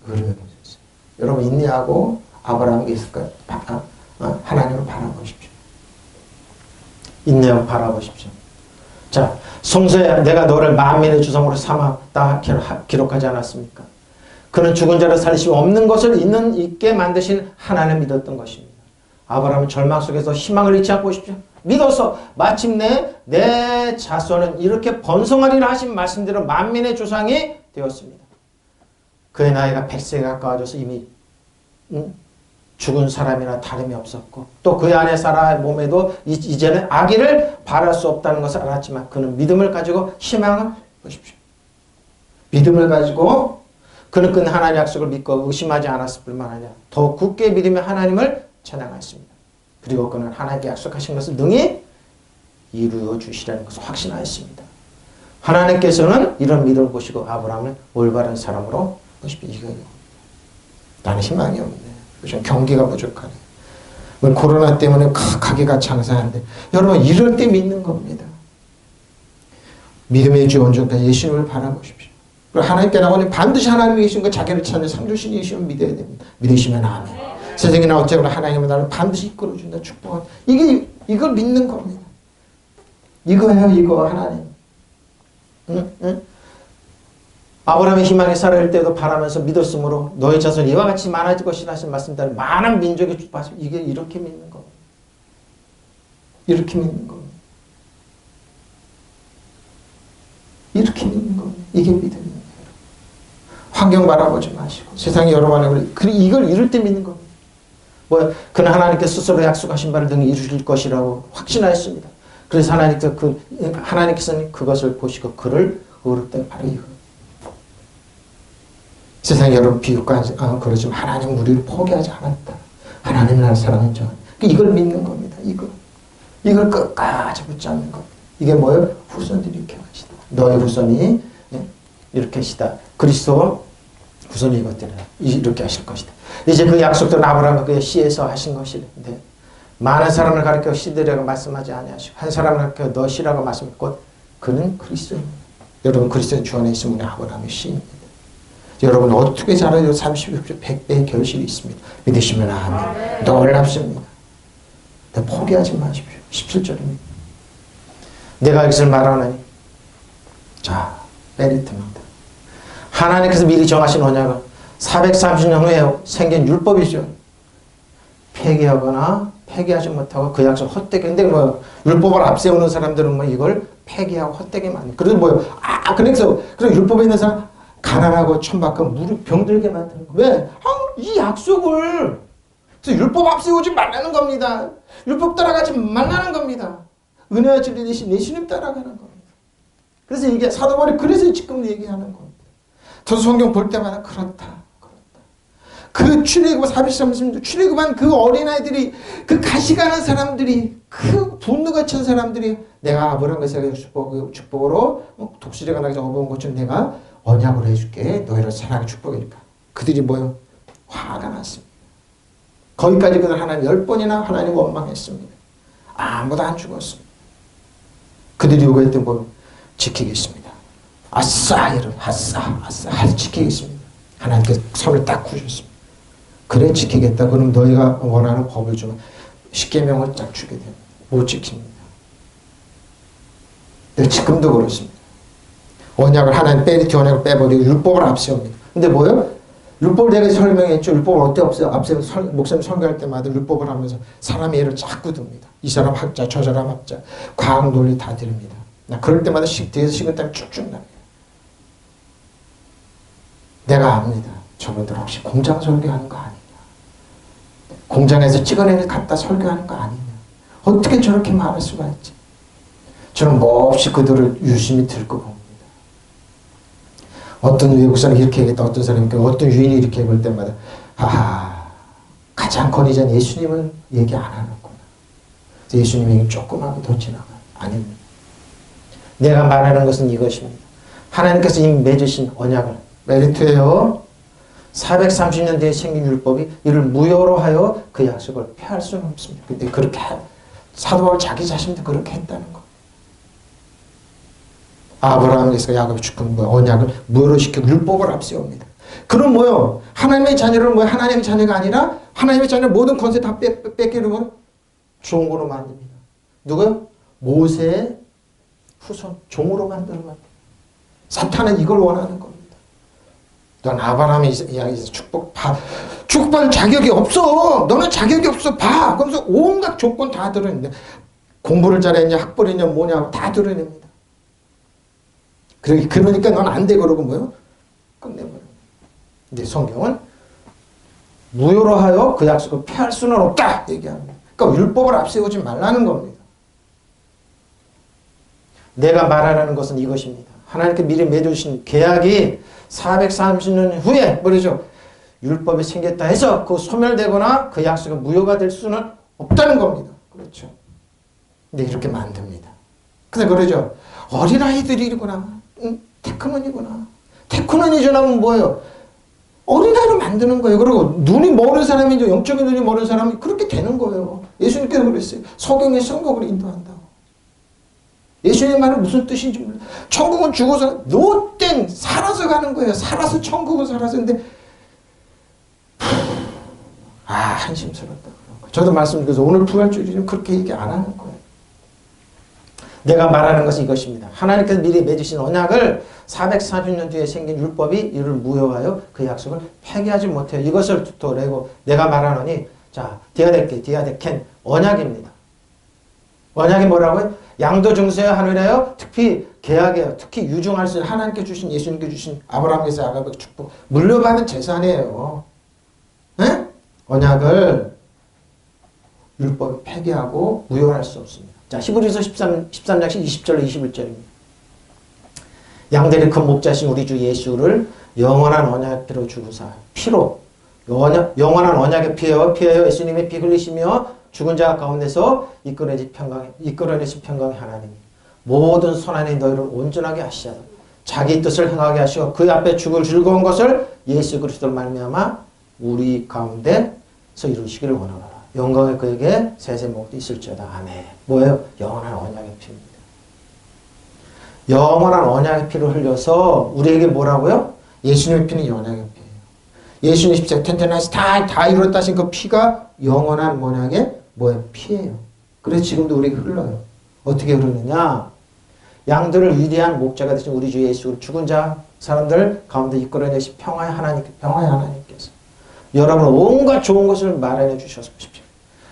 의로 여겨졌어요. 여러분 인내하고 아브라함이 있을까요? 하나님을 바라보십시오. 인내하고 바라보십시오. 자, 성서에 내가 너를 만민의 주성으로 삼았다 기록하지 않았습니까? 그는 죽은 자를 살리시고 없는 것을 있게 만드신 하나님을 믿었던 것입니다. 아브라함은 절망 속에서 희망을 잃지 않고 오십시오. 믿어서 마침내 내 자손은 이렇게 번성하리라 하신 말씀대로 만민의 조상이 되었습니다. 그의 나이가 100세에 가까워져서 이미 죽은 사람이나 다름이 없었고 또 그의 아내 사라의 몸에도 이제는 아기를 바랄 수 없다는 것을 알았지만 그는 믿음을 가지고 희망을 보십시오. 믿음을 가지고 그는 그 하나님의 약속을 믿고 의심하지 않았을 뿐만 아니라 더 굳게 믿으며 하나님을 찬양하였습니다. 그리고 그는 하나님께 약속하신 것을 능히 이루어 주시라는 것을 확신하였습니다. 하나님께서는 이런 믿음을 보시고 아브라함을 올바른 사람으로 보십시오. 이거 나는 희망이 없네. 요즘 경기가 부족하네. 코로나 때문에 가게가 장사하는데 여러분 이럴 때 믿는 겁니다. 믿음의 주 온전한 예수님을 바라보십시오. 그리고 하나님께 나오니 반드시 하나님이 계신 거 자기를 찾는 상주신 예수님을 믿어야 됩니다. 믿으시면 아멘. 세상에 나 어쩌거나 하나님은 나를 반드시 이끌어준다 축복한 이걸 믿는 겁니다. 이거예요. 이거 하나님. 응? 아브라함의 희망에 살아갈 때도 바라면서 믿었으므로 너의 자손이 이와 같이 많아질 것이라 하신 말씀대로 많은 민족의 축복하시고 이게 이렇게 믿는 겁니다. 이렇게 믿는 겁니다. 이렇게 믿는 겁니다. 이게 믿음입니다. 환경 바라보지 마시고 세상이 여러 번에 이걸 이룰 때 믿는 겁니다. 그는 하나님께 스스로 약속하신 바를 등에 이루실 것이라고 확신하였습니다. 그래서 하나님께서는 그것을 보시고 그를 의롭다 바로 이거. 세상에 여러분 비웃고 그러지만 하나님은 우리를 포기하지 않았다. 하나님은 나를 사랑했죠. 이걸 믿는 겁니다. 이걸 끝까지 붙잡는 겁니다. 이게 뭐예요? 후손들이 이렇게 하시다. 너의 후손이 이렇게 하시다. 그리스도 후손이 이것들을 이렇게 하실 것이다. 이제 그 약속들은 아브라함과 그의 씨에서 하신 것인데 많은 사람을 가르쳐 씨들이라고 말씀하지 아니하시고 한 사람을 가르쳐 너 씨라고 말씀했고 그는 그리스도입니다. 여러분 그리스도의 주 안에 있으면 아브라함의 씨입니다. 여러분 어떻게 자라요? 30배, 100배의 결실이 있습니다. 믿으시면 아멘. 놀랍습니다. 포기하지 마십시오. 17절입니다. 내가 이것을 말하노니 자, 메리트입니다. 하나님께서 미리 정하신 언약은 430년 후에 생긴 율법이죠. 폐기하거나 폐기하지 못하고 그 약속 헛되게. 근데 율법을 앞세우는 사람들은 이걸 폐기하고 헛되게 만든. 그래서 그래서 율법에 있는 사람 가난하고 천박하고 무릎 병들게 만드는 거. 왜? 이 약속을 그래서 율법 앞세우지 말라는 겁니다. 율법 따라가지 말라는 겁니다. 은혜와 진리 대신 예수님 따라가는 겁니다. 그래서 이게 사도 바울이 그래서 지금 얘기하는 겁니다. 저도 성경 볼 때마다 그렇다. 그 출애굽 430년 출애굽한 그 어린아이들이 그 가시가는 사람들이 그 분노가 찬 사람들이 내가 아브라함과 이삭의 축복으로 독수리가 나게 업어온 것처럼 내가 언약으로 해줄게. 너희를 사랑의 축복이니까. 그들이 뭐요? 화가 났습니다. 거기까지 그들 하나님 10번이나 하나님 원망했습니다. 아무도 안 죽었습니다. 그들이 요구했던 뭐 지키겠습니다. 아싸 이런 아싸 지키겠습니다. 하나님께서 손을 딱 구셨습니다. 그래 지키겠다. 그럼 너희가 원하는 법을 주면 십계명을 딱 주게 됩니다. 못 지킵니다. 네, 지금도 그렇습니다. 언약을 하나님 베리티 언약을 빼버리고 율법을 앞세웁니다. 근데 뭐예요? 율법을 내가 설명했죠. 율법을 어떻게 앞세워 목사님 설교할 때마다 율법을 하면서 사람의 예를 자꾸 듭니다. 이 사람 학자, 저 사람 학자, 과학 논리 다 드립니다. 나 그럴 때마다 뒤에서 식은땀이 쭉쭉 납니다. 내가 압니다. 저분들 혹시 공장 설교하는 거 아니냐? 공장에서 찍어내는 갖다 설교하는 거 아니냐? 어떻게 저렇게 말할 수가 있지? 저는 몹시 그들을 유심히 듣고 봅니다. 어떤 외국 사람이 이렇게 얘기했다, 어떤 사람이, 어떤 유인이 이렇게 볼 때마다, 가장 권위자는 예수님은 얘기 안 하는구나. 예수님이 조그맣게 더 지나가요. 아닙니다. 내가 말하는 것은 이것입니다. 하나님께서 이미 맺으신 언약을, 메리트예요. 430년 뒤에 생긴 율법이 이를 무효로 하여 그 약속을 폐할 수는 없습니다. 근데 그렇게 사도 바울 자기 자신도 그렇게 했다는 거. 아브라함에서 야곱의 축복은 언약을 무효로 시키고 율법을 앞세웁니다. 그럼 뭐요? 하나님의 자녀를 뭐요? 하나님의 자녀가 아니라 하나님의 자녀 모든 권세 다 뺏기는 종으로 만듭니다. 누구요? 모세의 후손 종으로 만드는 겁니다. 사탄은 이걸 원하는 겁니다. 넌 아브라함의 이야기에서 축복받을 자격이 없어. 너는 자격이 없어. 봐. 그러면서 온갖 조건 다 들어있는데 공부를 잘했냐 학벌이 있냐 뭐냐 다 들어냅니다. 그러니까 넌 안 돼 그러고 뭐요? 끝내버려. 근데 성경은 무효로 하여 그 약속을 폐할 수는 없다 얘기합니다. 그러니까 율법을 앞세우지 말라는 겁니다. 내가 말하라는 것은 이것입니다. 하나님께 미리 맺으신 계약이 430년 후에 뭐죠? 율법이 생겼다 해서 그 소멸되거나 그 약속이 무효가 될 수는 없다는 겁니다. 그렇죠. 근데 이렇게 만듭니다. 근데 그러죠. 어린아이들이구나. 테크논이구나. 테크논이전하면 뭐예요? 어린아이로 만드는 거예요. 그리고 눈이 멀은 사람이 영적인 눈이 멀은 사람이 그렇게 되는 거예요. 예수님께서 그랬어요. 석영의 성경으로 인도한다고. 예수님 말은 무슨 뜻인지 몰라요. 천국은 죽어서 노땡 살아서 가는 거예요. 살아서 천국은 살아서인데 한심스럽다. 저도 말씀드려서 오늘 부활주일은 그렇게 얘기 안 하는 거예요. 내가 말하는 것은 이것입니다. 하나님께서 미리 맺으신 언약을 440년 뒤에 생긴 율법이 이를 무효하여 그 약속을 폐기하지 못해요. 이것을 두토레고 내가 말하노니 자 디아데켄 언약입니다. 언약이 뭐라고요? 양도 증서야 하느라요. 특히 계약이에요. 특히 유증할 수 있는 하나님께 주신 예수님께 주신 아브라함께서 야곱의 축복 물려받은 재산이에요. 네? 언약을 율법이 폐기하고 무효할 수 없습니다. 자, 히브리서 13장 20절로 21절입니다. 양들의 큰 목자신 우리 주 예수를 영원한 언약의 피로 주구사 피로 영원한 언약의 피하여 예수님의 피 흘리시며 죽은 자 가운데서 이끌어내신 평강의 하나님이 모든 손안에 너희를 온전하게 하시자 자기 뜻을 행하게 하시고 그 앞에 죽을 즐거운 것을 예수 그리스도로 말미암아 우리 가운데서 이루시기를 원하노라. 영광의 그에게 세세 목도 있을지어다. 아멘. 뭐예요? 영원한 언약의 피입니다. 영원한 언약의 피를 흘려서 우리에게 뭐라고요? 예수님의 피는 언약의 피예요. 예수님 십자가 텐텐하시 다 이뤘다 하신 그 피가 영원한 언약의 뭐예요? 피예요. 그래서 지금도 우리에게 흘러요. 어떻게 흐르느냐? 양들을 위대한 목자가 되신 우리 주 예수 죽은 자 사람들 가운데 이끌어내신 평화의 하나님께서 여러분 온갖 좋은 것을 마련해 주셨습니다.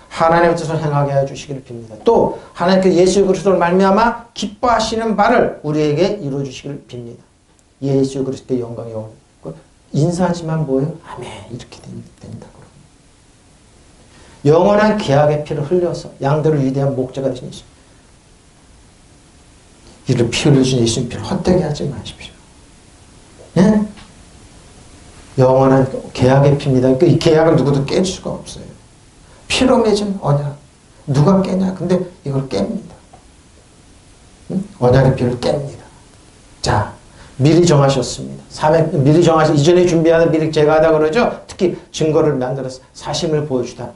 하나님의 뜻을 행하게 해 주시기를 빕니다. 또 하나님께서 예수 그리스도를 말미암아 기뻐하시는 바를 우리에게 이루어 주시기를 빕니다. 예수 그리스도의 영광이 인사하지만 뭐예요? 아멘 이렇게 된다. 영원한 계약의 피를 흘려서 양들을 위대한 목자가 되신 예수 이를 피 흘려준 예수님 피를 헛되게 하지 마십시오. 네? 영원한 계약의 피입니다. 그러니까 이 계약을 누구도 깰 수가 없어요. 피로 맺은 언약. 누가 깨냐? 근데 이걸 깹니다. 응? 언약의 피를 깹니다. 자, 미리 정하셨습니다. 미리 이전에 준비하는 미리 제거하다 그러죠? 특히 증거를 만들어서 사심을 보여주다.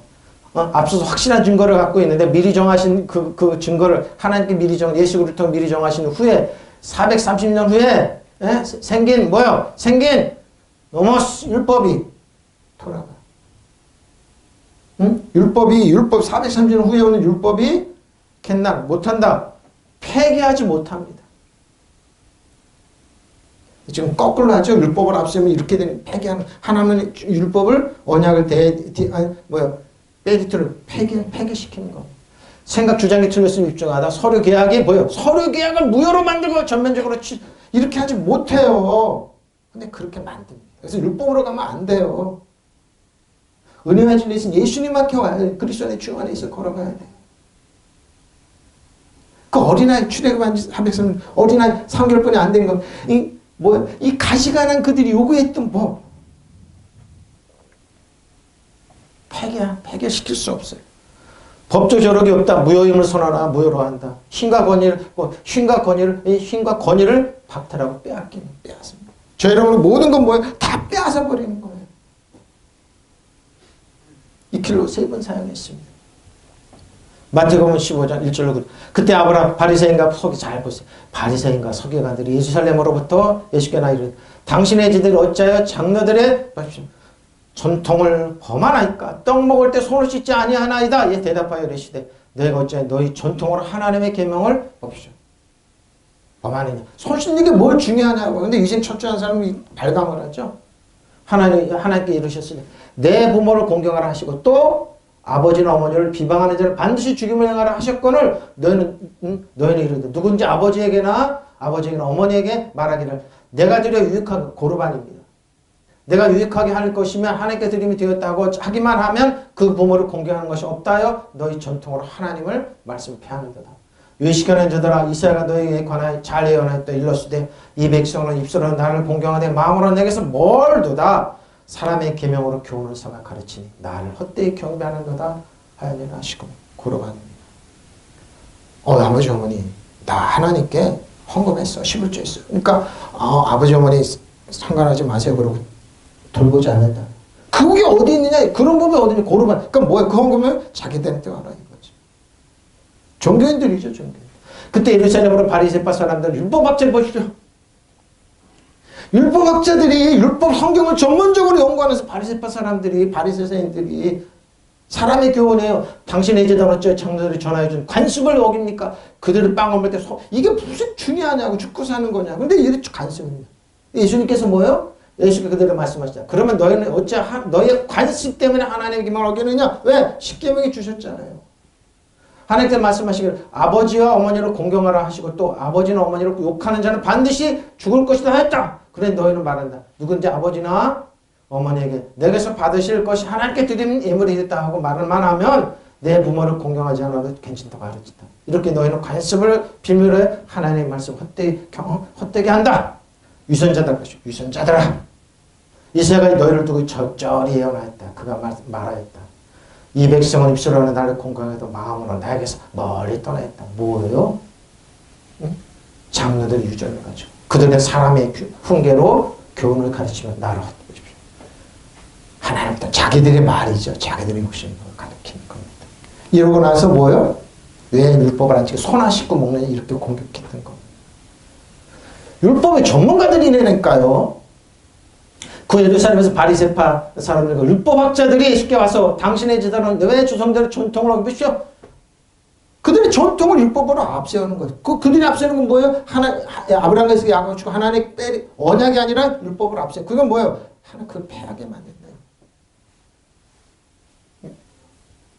앞서서 확실한 증거를 갖고 있는데 미리 정하신 그 증거를 하나님께 예수 그리스도 미리 정하신 후에 430년 후에 생긴 뭐요? 생긴 노모스 율법이 돌아가. 응? 율법 430년 후에 오는 율법이 캔날 못한다. 폐기하지 못합니다. 지금 거꾸로 하죠. 율법을 앞세우면 이렇게 되는 폐기하는 하나님의 율법을 언약을 베리트를 폐기시키는 거. 생각 주장이 틀렸으면 입증하다. 서류 계약이 뭐예요? 서류 계약을 무효로 만들고 전면적으로 이렇게 하지 못해요. 근데 그렇게 만듭니다. 그래서 율법으로 가면 안 돼요. 은혜와 진리에 있으면 예수님만 와야 그리스도의 주 안에 있어 걸어가야 돼. 그 어린아이 출애굽한 하백성 어린아이 3개월뿐이 안 된 거. 이 가시관한 그들이 요구했던 법 폐기시킬 수 없어요. 법조 저력이 없다. 무효임을 선언하나 무효로 한다. 힘과 권위를 박탈하고 빼앗습니다. 저 여러분은 모든 건 뭐예요? 다 빼앗아 버리는 거예요. 이 길로 3번 사용했습니다. 마태복음 15장 1절로 그때 아브라함 바리새인과 서기 잘 보세요. 바리새인과 서기관들이 예루살렘으로부터 예수께 나이르되 당신의 지들이 어찌하여 장로들의 전통을 범하나이까? 떡 먹을 때 손을 씻지 아니하나이다. 예, 대답하여 이르시되 너희가 어찌하여 너희 전통으로 하나님의 계명을 범하느냐. 손 씻는 게 뭘 중요하냐고. 근데 이제 철저한 사람이 발광을 하죠. 하나님께 이르셨으니 내 부모를 공경하라 하시고 또 아버지나 어머니를 비방하는 자를 반드시 죽임을 행하라 하셨거늘 너희는 이르되 누군지 아버지에게나 어머니에게 말하기를 내가 드려 유익한 고르반입니다. 내가 유익하게 할 것이면 하나님께 드림이 되었다고 하기만 하면 그 부모를 공경하는 것이 없다여 너희 전통으로 하나님을 말씀 패하는도다. 유익시켜낸 자들아 이스라엘가 너희에 관하여 잘 예언하였다. 일러스되 이 백성은 입술로 나를 공경하되 마음으로 내게서 멀도다. 사람의 계명으로 교훈을 삼아 가르치니 나를 헛되이 경배하는도다 하였느라 하시고 고르반입니다. 아버지 어머니 나 하나님께 헌금했어. 11조 했어. 그러니까 아버지 어머니 상관하지 마세요. 그러고 돌보지 않는다. 그게 어디 있느냐? 그런 법이 어디 있냐? 고르반. 그러니까 뭐야? 그 헌금을 자기들한테 하라 이거지. 종교인들이죠. 종교인. 그때 예루살렘으로 바리새파 사람들 율법학자를 보십시오. 율법학자들이 율법 성경을 전문적으로 연구하면서 바리새인들이 사람의 교훈이에요. 당신의 제단 어째 장로들이 전하여준 관습을 어깁니까? 그들을 빵 먹을 때 이게 무슨 중요하냐고 죽고 사는 거냐. 근데 이게 관습입니다. 예수님께서 뭐예요? 예수께서 그들을 말씀하시자. 그러면 너희는 어째 너희의 관습 때문에 하나님의 계명을 어기느냐? 왜? 십계명이 주셨잖아요. 하나님께서 말씀하시기를 아버지와 어머니를 공경하라 하시고 또 아버지나 어머니를 욕하는 자는 반드시 죽을 것이다 하였다. 그래 너희는 말한다. 누군지 아버지나 어머니에게 내게서 받으실 것이 하나님께 드리는 예물이 됐다 하고 말을만 하면 내 부모를 공경하지 않아도 괜찮다고 가르친다. 이렇게 너희는 관습을 빌미로 하나님의 말씀 헛되게 한다. 위선자들아 이새가 너희를 두고 적절히 예언하였다. 그가 말하였다. 이 백성은 입술로는 나를 공경해도 마음으로 나에게서 멀리 떠나있다. 뭐예요? 응? 장로들이 유전을 가지고 그들의 사람의 훈계로 교훈을 가르치며 나를 헛되십시오. 하나님부터 자기들의 말이죠. 자기들의 욕심을 가르치는 겁니다. 이러고 나서 뭐예요? 왜 율법을 안 지키고 손 안 씻고 먹느냐 이렇게 공격했던 겁니다. 율법의 전문가들이라니까요. 그 예루살렘에서 바리새파 사람들과 율법학자들이 쉽게 와서 당신의 제단은 왜 조상들의 전통을 어기십시오? 그들의 전통을 율법으로 앞세우는 거예요. 그들이 앞세우는 건 뭐예요? 아브라함에서 약을 주고 하나님의 언약이 아니라 율법을 앞세우. 그건 뭐예요? 그걸 패하게 만든다.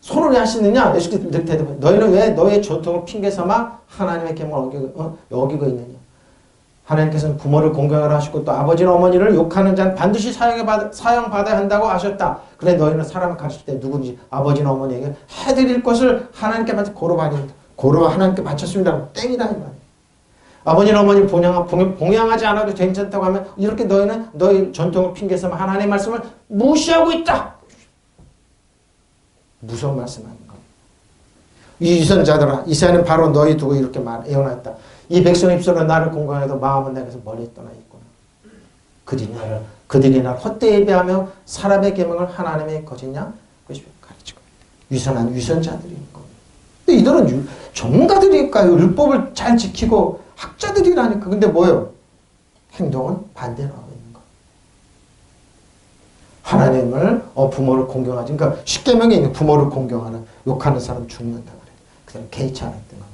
손을 왜 하시느냐? 예수께서 대답해. 너희는 왜 너의 전통을 핑계 삼아 하나님의 계명을 어기고 있느냐? 하나님께서는 부모를 공경하라 하시고 또 아버지나 어머니를 욕하는 자는 반드시 사형받아야 한다고 하셨다. 그래 너희는 사람을 가르칠 때 누군지 아버지나 어머니에게 해드릴 것을 하나님께 바쳐 고르반입니다. 고르가 하나님께 바쳤습니다. 땡이다 이 말이에요. 아버지나 어머니 봉양하지 않아도 괜찮다고 하면 이렇게 너희는 너희 전통을 핑계삼아 하나님의 말씀을 무시하고 있다. 무서운 말씀하는 겁니다. 이 유선자들아 이새는 바로 너희 두고 이렇게 예언하였다. 이 백성 입술로 나를 공경해도 마음은 내게서 멀리 떠나 있구나. 그들이 나를 헛되이 예배하며 사람의 계명을 하나님의 거짓냐? 그것이 가르치고 위선한 위선자들인 겁니다. 근데 이들은 전문가들이니까요. 율법을 잘 지키고 학자들이라니까. 근데 뭐예요? 행동은 반대로 하고 있는 거예요. 하나님을 부모를 공경하지. 그러니까 십계명에 있는 부모를 공경하는 욕하는 사람 죽는다 그래요. 그냥 개의치 않았던 겁니다.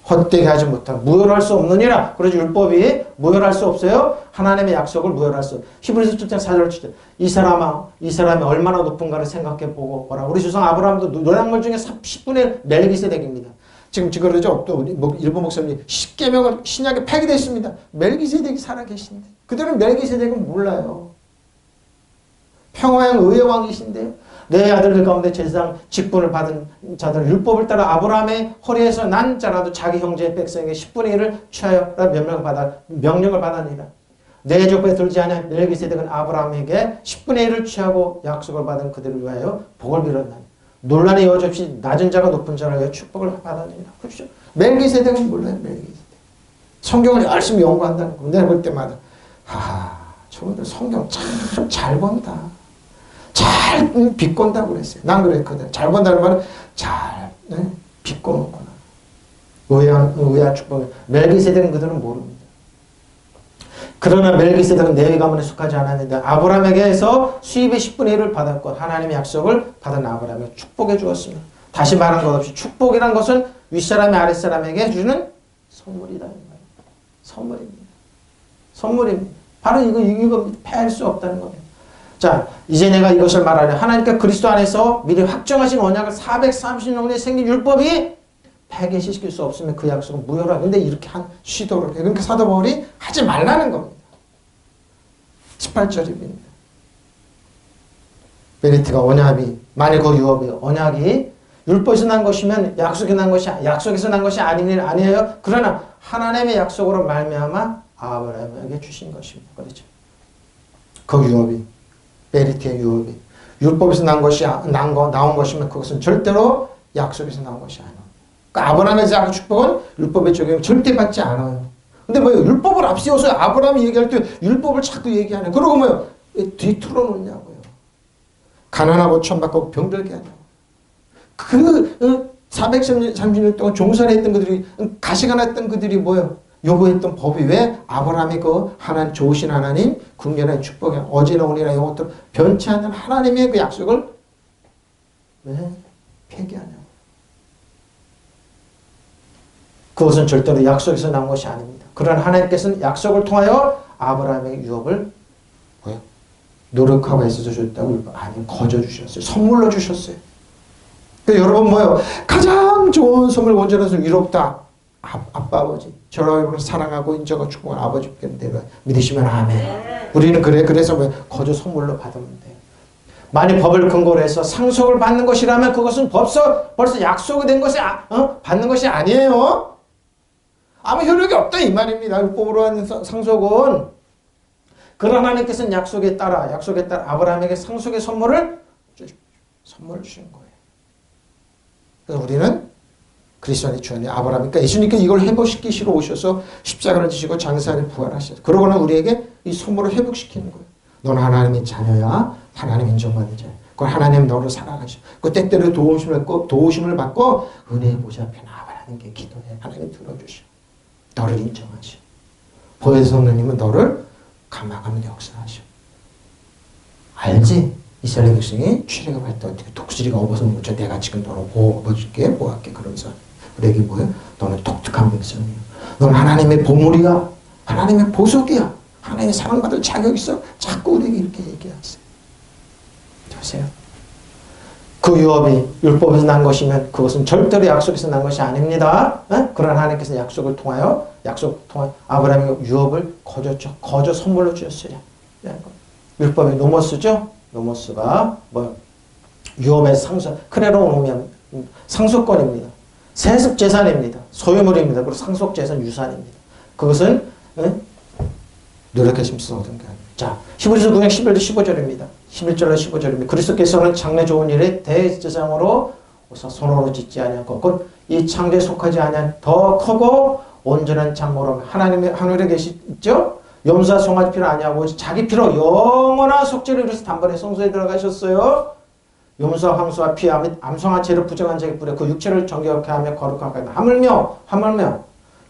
헛되게 하지 못한 무효할 수 없느니라. 그러지 율법이 무효할 수 없어요. 하나님의 약속을 무효할 수. 히브리서 7장 4절 7절. 이 사람이 얼마나 높은가를 생각해 보고 보라. 우리 조상 아브라함도 노량물 중에 10분의 1 멜기세덱입니다. 지금 그러죠. 또 일본 목사님 10계명은 신약에 폐기됐습니다. 멜기세덱이 살아계신데 그들은 멜기세덱은 몰라요. 평화의 의왕이신데요. 내 아들들 가운데 제사장 직분을 받은 자들은 율법을 따라 아브라함의 허리에서 난 자라도 자기 형제의 백성에게 10분의 1을 취하여 명령을 받았느니라. 내 족보에 들지 아니한 멜기세덱은 아브라함에게 10분의 1을 취하고 약속을 받은 그들을 위하여 복을 빌었나니 논란의 여지없이 낮은 자가 높은 자를 위하여 축복을 받았느니라. 그렇죠? 멜기세덱은 몰라요. 멜기세덱. 성경을 열심히 연구한다는 거. 내가 볼 때마다 저분들 성경 참 잘 본다. 잘 비꼰다고 그랬어요. 난 그랬거든. 잘 본다는 말은 잘 비꼬는구나. 의아한 축복. 멜기세덱은 그들은 모릅니다. 그러나 멜기세덱은 레위 가문에 속하지 않았는데 아브라함에게서 수입의 10분의 1을 받았고 하나님의 약속을 받은 아브라함에게 축복해 주었습니다. 다시 말한 것 없이 축복이란 것은 윗사람이 아랫사람에게 주는 선물이다. 선물입니다. 선물입니다. 바로 이거 패할 수 없다는 겁니다. 자, 이제 내가 이것을 말하려 하나님께 그리스도 안에서 미리 확정하신 언약을 430년에 생긴 율법이 폐기시킬 수 없으면 그 약속은 무효라. 근데 이렇게 시도를 해요. 그러니까 사도 바울이 하지 말라는 겁니다. 18절입니다. 베리트가 언약이 만일 그 유업이 언약이 율법에서 난 것이면 약속에서 난 것이 아니에요. 그러나 하나님의 약속으로 말미암아 아브라함에게 주신 것입니다. 그렇죠? 그 유업이 베리트의 유업이 율법에서 나온 것이면 그것은 절대로 약속에서 나온 것이 아니에요. 그러니까 아브라함의 작은 축복은 율법의 적용을 절대 받지 않아요. 근데 뭐예요? 율법을 앞세워서 아브라함이 얘기할 때 율법을 자꾸 얘기하네. 그러고 뭐예요? 뒤틀어 놓냐고요. 가난하고 천박하고 병들게 하냐고. 그 430년 동안 종살이 했던 그들이 가시가 났던 그들이 뭐예요? 요구했던 법이 왜 아브라함이 그 하나님 좋으신 하나님 국년의 축복이 어제나 오늘이나 영원토록 변치 않는 하나님의 그 약속을 왜 폐기하냐고. 그것은 절대로 약속에서 나온 것이 아닙니다. 그러나 하나님께서는 약속을 통하여 아브라함의 유업을 뭐예요? 노력하고 애써서 줬다고 아니 거저 주셨어요. 선물로 주셨어요. 그러니까 여러분 뭐예요? 가장 좋은 선물 원전에서 위롭다. 아빠 아버지 저를 사랑하고 인정하고 축복한 아버지께 내가 믿으시면 아멘. 우리는 그래서 왜 거저 선물로 받으면 돼. 만일 법을 근거로 해서 상속을 받는 것이라면 그것은 벌써 약속이 된 것이 받는 것이 아니에요. 아무 효력이 없다 이 말입니다. 율법으로 하는 상속은. 그러나 하나님께서는 약속에 따라 아브라함에게 상속의 선물을 주신 거예요. 그래서 우리는 그리스도 안에 주 안에 아브라함이니까 예수님께 이걸 회복시키시러 오셔서 십자가를 지시고 장사를 부활하셨어요. 그러고는 우리에게 이 선물을 회복시키는 거예요. 너는 하나님의 자녀야. 하나님 인정받는 자야. 그걸 하나님 너를 사랑하셔. 그 때때로 도우심을 받고 은혜의 보좌 앞에 나와라. 하나님께 기도해. 하나님 들어주셔. 너를 인정하셔. 보혜사 성령님은 너를 감화감을 역사하셔. 알지? 이스라엘 백성이 출애굽할 때 어떻게 독수리가 업어서 묻혀 내가 지금 너를 업어줄게 보았게 그러면서 우리에게 뭐예요? 너는 독특한 백성이야. 너는 하나님의 보물이야. 하나님의 보석이야. 하나님의 사랑받을 자격이 있어. 자꾸 우리에게 이렇게 얘기하세요. 보세요. 그 유업이 율법에서 난 것이면 그것은 절대로 약속에서 난 것이 아닙니다. 그러나 하나님께서 약속을 통하여 아브라함의 유업을 거저 선물로 주셨어요. 율법의 노모스죠. 노모스가 유업의 크레로 오면 상속권입니다. 세습 재산입니다. 소유물입니다. 그리고 상속 재산 유산입니다. 그것은 노력하시면서 얻은 게 아닙니다. 자, 히브리서 9장 11절 15절입니다. 11절로 15절입니다. 그리스도께서는 장래 좋은 일에 대제사장으로 손으로 짓지 아니하고 이 창조에 속하지 아니한 더 크고 온전한 장모로 하나님의 하늘에 계시죠? 염소와 송아지 피로 아니하고 자기 피로 영원한 속죄를 이루어서 단번에 성소에 들어가셨어요. 염소와 황소와 피 암송한 죄를 부정한 자에게 뿌려 그 육체를 정결케 하며 거룩하게 하물며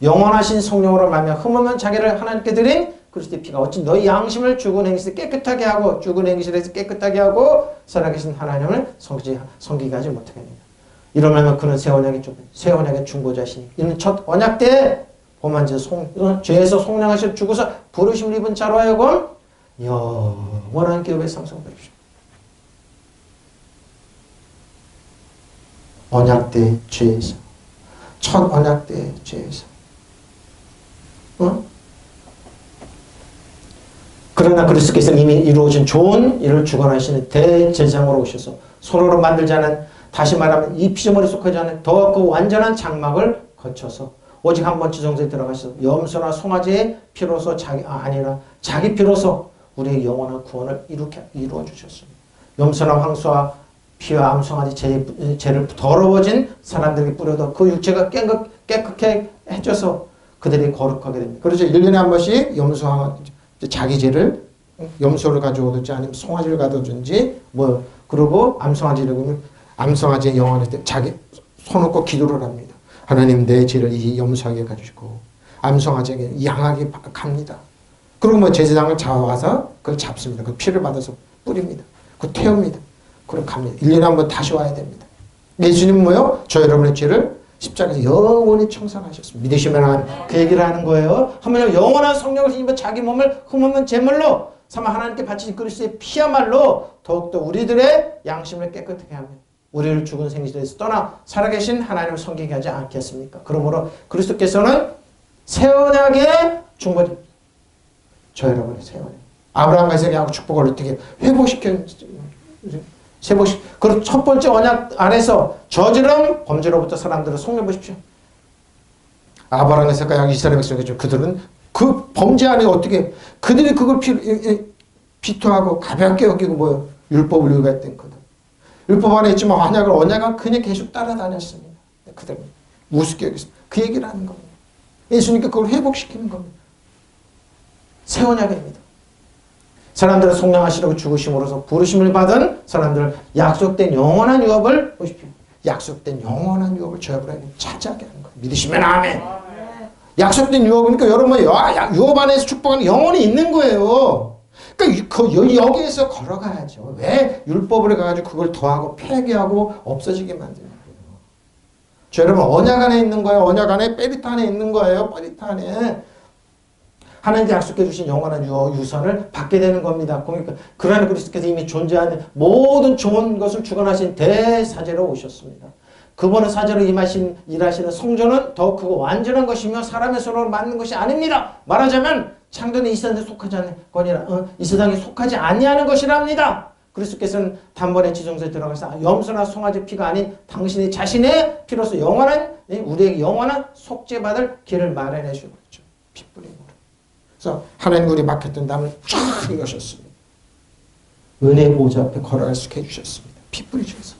영원하신 성령으로 말며 흠없는 자기를 하나님께 드린 그리스도의 피가 어찌 너희 양심을 죽은 행실에서 깨끗하게 하고 살아계신 하나님을 섬기게 하지 못하겠느냐. 이러면 그는 새 언약의 중보자시니 이는 첫 언약 때 범한 죄에서 속량하시려 죽어서 부르심을 입은 자로 하여금 영원한 기업에 상속되십시오. 언약 때 죄에서, 첫 언약 때 죄에서. 그러나 그리스도께서는 이미 이루어진 좋은 일을 주관하시는 대제사장으로 오셔서 손으로 만들지 않은, 다시 말하면 이 피조물에 속하지 않은 더 그 완전한 장막을 거쳐서 오직 한 번 지성소에 들어가셔서 염소나 송아지의 피로서 자기 피로서 우리의 영원한 구원을 이루어 주셨습니다. 염소나 황소와 피와 암송아지 죄를 더러워진 사람들에게 뿌려도 그 육체가 깨끗하게 해줘서 그들이 거룩하게 됩니다. 그래서 1년에 한 번씩 염소와 자기 죄를 염소를 가져오든지 아니면 송아지를 가져오든지 그리고 암송아지의 영원할 때 자기 손 얹고 기도를 합니다. 하나님 내 죄를 이 염소에게 가주시고 암송아지에게 양하게 갑니다. 그리고 제사장을 잡아와서 그걸 잡습니다. 그 피를 받아서 뿌립니다. 그 태웁니다. 그럼 갑니다. 1년에 한 번 다시 와야 됩니다. 예수님은 저 여러분의 죄를 십자가에서 영원히 청산하셨습니다. 믿으시면 그 얘기를 하는 거예요. 하물며 영원한 성령을 힘입어 자기 몸을 흠없는 제물로 삼아 하나님께 바치신 그리스도의 피야말로 더욱더 우리들의 양심을 깨끗하게 하며 우리를 죽은 생지에서 떠나 살아계신 하나님을 섬기게 하지 않겠습니까? 그러므로 그리스도께서는 새 언약의 중보자입니다. 저 여러분의 새 언약. 아브라함과 이삭하고 축복을 어떻게 그리고 첫 번째 언약 안에서 저지른 범죄로부터 사람들을 속려 보십시오. 아브라함과 이삭과 이스라엘 백성이죠. 그들은 그 범죄 안에 어떻게 그들이 그걸 비토하고 가볍게 여기고 율법을 위반했던 그들. 율법 안에 있지만 언약은 그냥 계속 따라다녔습니다. 그들은 우습게 여겼습니다. 그 얘기를 하는 겁니다. 예수님께 그걸 회복시키는 겁니다. 새 언약입니다. 사람들을 속량하시려고 죽으심으로써 부르심을 받은 사람들 약속된 영원한 유업을 보십시오. 약속된 영원한 유업을 저 여러분에게 차지하게 하는 거예요. 믿으시면 아멘. 약속된 유업이니까 여러분 유업 안에서 축복은 영원히 있는 거예요. 그러니까 여기에서 걸어가야죠. 왜 율법을 가지고 그걸 더하고 폐기하고 없어지게 만드는 거예요. 저 여러분 언약 안에 있는 거예요. 언약 안에 베리타 안에 있는 거예요. 베리타 안에. 하나님께 약속해 주신 영원한 유산을 받게 되는 겁니다. 그러니까 그 안에 그리스도께서 이미 존재하는 모든 좋은 것을 주관하신 대사제로 오셨습니다. 그분은 사제로 일하시는 성전은 더욱 크고 완전한 것이며 사람의 손으로 만든 것이 아닙니다. 말하자면 창조는 이 세상에 속하지 않는 거니라 이 세상에 속하지 아니하는 것이랍니다. 그리스도께서는 단번에 지성소에 들어가서 염소나 송아지 피가 아닌 당신이 자신의 피로서 우리에게 영원한 속죄받을 길을 마련해 주셨죠. 피 뿌림으로. 그래서 하나님 우리 막혔던 담을 쫙 이으셨습니다. 은혜의 보좌 앞에 걸어갈 수 있게 해주셨습니다. 피 뿌리셔서.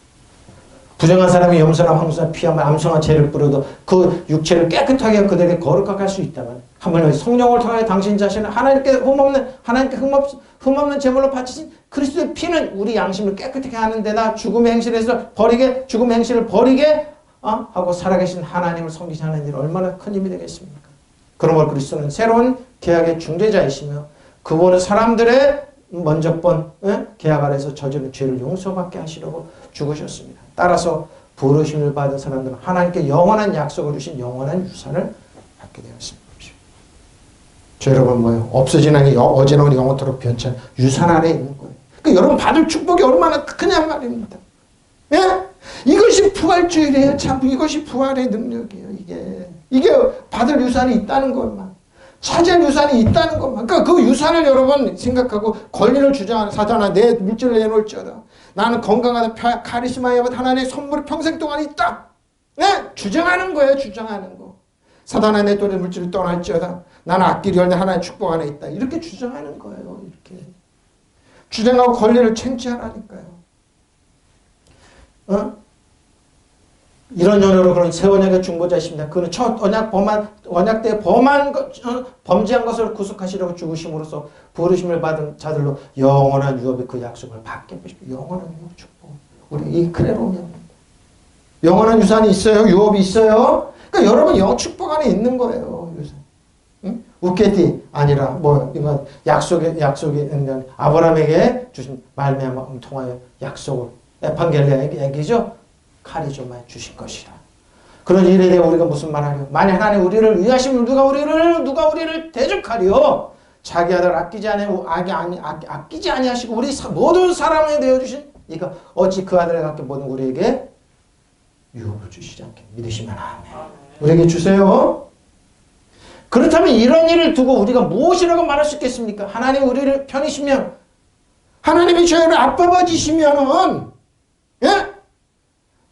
부정한 사람이 염소나 황소나 피하면 암송한 죄를 뿌려도 그 육체를 깨끗하게 그들에게 거룩하게 할 수 있다면 하물며 성령을 통해 당신 자신을 하나님께 흠없는 제물로 바치신 그리스도의 피는 우리 양심을 깨끗하게 하는 데다 죽음의 행실을 버리게 하고 살아계신 하나님을 섬기지 않는 일 얼마나 큰 힘이 되겠습니까? 그러므로 그리스도는 새로운 계약의 중재자이시며 그분은 사람들의 먼저 번 계약 아래서 저지른 죄를 용서받게 하시려고 죽으셨습니다. 따라서 부르심을 받은 사람들은 하나님께 영원한 약속을 주신 영원한 유산을 받게 되었습니다. 저 여러분 없어지는 게 어제는 영원토록 변치 유산 안에 있는 거예요. 그러니까 여러분 받을 축복이 얼마나 크냔 말입니다. 예? 이것이 부활주일이에요. 참 이것이 부활의 능력이에요. 이게 받을 유산이 있다는 것만. 차지할 유산이 있다는 것만. 그러니까 그 유산을 여러분 생각하고 권리를 주장하는 사탄아 내 물질을 내놓을지어다. 나는 건강하다 카리스마에 하나님의 선물이 평생 동안 있다. 네? 주장하는 거예요. 주장하는 거. 사탄아 내 돈의 물질을 떠날지어다. 나는 악기리얼 하나님의 축복 안에 있다. 이렇게 주장하는 거예요. 이렇게. 주장하고 권리를 쟁취하라니까요. 이런 연호로 그런 새 언약의 중보자이십니다. 그는 첫 언약 때 범죄한 것을 구속하시려고 죽으심으로써 부르심을 받은 자들로 영원한 유업의 그 약속을 받게 하십니다. 영원한 유업 축복. 우리 이 크레로미입니다. 영원한 유산이 있어요. 유업이 있어요. 그러니까 여러분 축복 안에 있는 거예요. 유산. 응? 우케티 아니라 이건 약속이 아브라함에게 주신 말미암아 통하여 약속을 에판겔리아 얘기죠. 카리조마 주실 것이라. 그런 일에 대해 우리가 무슨 말하려? 만약 하나님 우리를 위하시면 누가 우리를 대적하리요? 자기 아들 아끼지 아니하시고 우리 모든 사람에 내어 주신 이거 어찌 그 아들을 갖게 모든 우리에게 유업을 주시지 않게 믿으시면 아멘. 우리에게 주세요. 그렇다면 이런 일을 두고 우리가 무엇이라고 말할 수 있겠습니까? 하나님 우리를 편이시면 하나님이 저희를 아빠봐지시면은 예?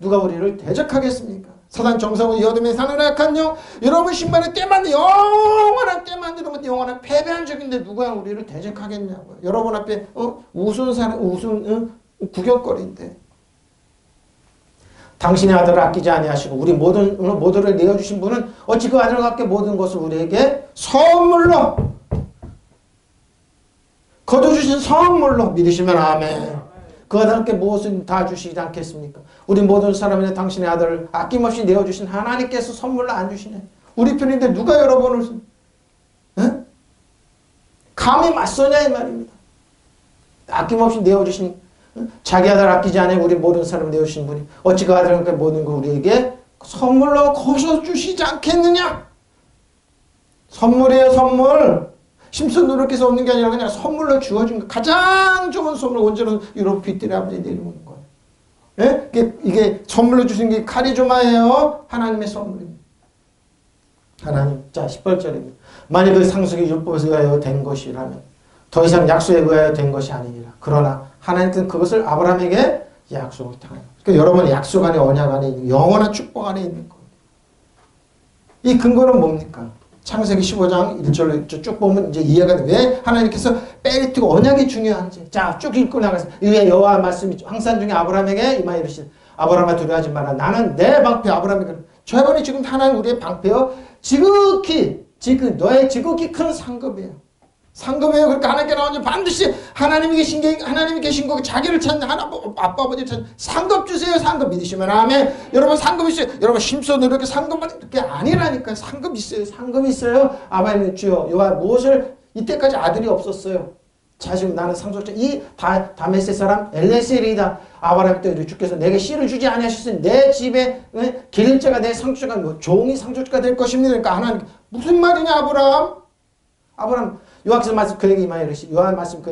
누가 우리를 대적하겠습니까? 사단 정사고 이어둠에 사는 악한 영 여러분 신발에 때만 영원한 때만 들으면 영원한 패배한 적인데 누가 우리를 대적하겠냐고요. 여러분 앞에 우스운 사람 구경거리인데 당신의 아들을 아끼지 아니하시고 우리 모두를 내어주신 분은 어찌 그 아들과 함께 모든 것을 우리에게 선물로 거둬주신 선물로 믿으시면 아멘. 그 아들께 무엇을 다 주시지 않겠습니까? 우리 모든 사람에게 당신의 아들을 아낌없이 내어주신 하나님께서 선물로 안 주시네. 우리 편인데 누가 여러분을 감히 맞서냐 이 말입니다. 아낌없이 내어주신 자기 아들 아끼지 않아 우리 모든 사람을 내어주신 분이 어찌 그 아들께 모든 걸 우리에게 선물로 거둬주시지 않겠느냐? 선물이에요 선물. 심슨 노력해서 없는 게 아니라 그냥 선물로 주어준 거. 가장 좋은 선물 언제는 유럽 빗들의 아버지 내려오는 거예요. 예? 이게 선물로 주신 게 카리조마예요. 하나님의 선물입니다. 하나님. 자 10절입니다. 만일 그 상속이 율법에 의하여 된 것이라면 더 이상 약속에 의하여 된 것이 아니니라. 그러나 하나님께서는 그것을 아브라함에게 약속을 당해요. 그러니까 여러분의 약속 안에 언약 안에 있는 영원한 축복 안에 있는 거예요. 이 근거는 뭡니까? 창세기 15장 1절로 쭉 보면 이제 이해가 돼. 왜 하나님께서 베리트가 언약이 중요한지. 자, 쭉 읽고 나가서 이에 여호와 말씀이 항상 중에 아브라함에게 이마 이르시되 아브라함아 두려워하지 마라. 나는 내 방패 아브라함에게. 저번에 지금 하나님 우리의 방패요. 너의 지극히 큰 상급이에요. 상급이에요. 그러니까 하나님께 나오면 반드시 하나님이 계신 거 자기를 찾는 아빠 아버지를 찾는 상급 주세요. 상급 믿으시면 아멘. 여러분 상급 있어요. 여러분 심소는 이렇게 상급만 그게 아니라니까. 상급 있어요. 상급 있어요. 아버님 주여 여호와 무엇을 이때까지 아들이 없었어요. 자식 나는 상속자 이 다메섹 사람 엘레셀이다. 아브라함 때 주께서 내게 씨를 주지 아니하셨으니 내 집에 기를 자가 내 상속자가 종이 상속자가 될 것입니다. 그러니까 하나님 무슨 말이냐 아브라함 요한께서 말씀 그에게 임하여 이르시되 요한 말씀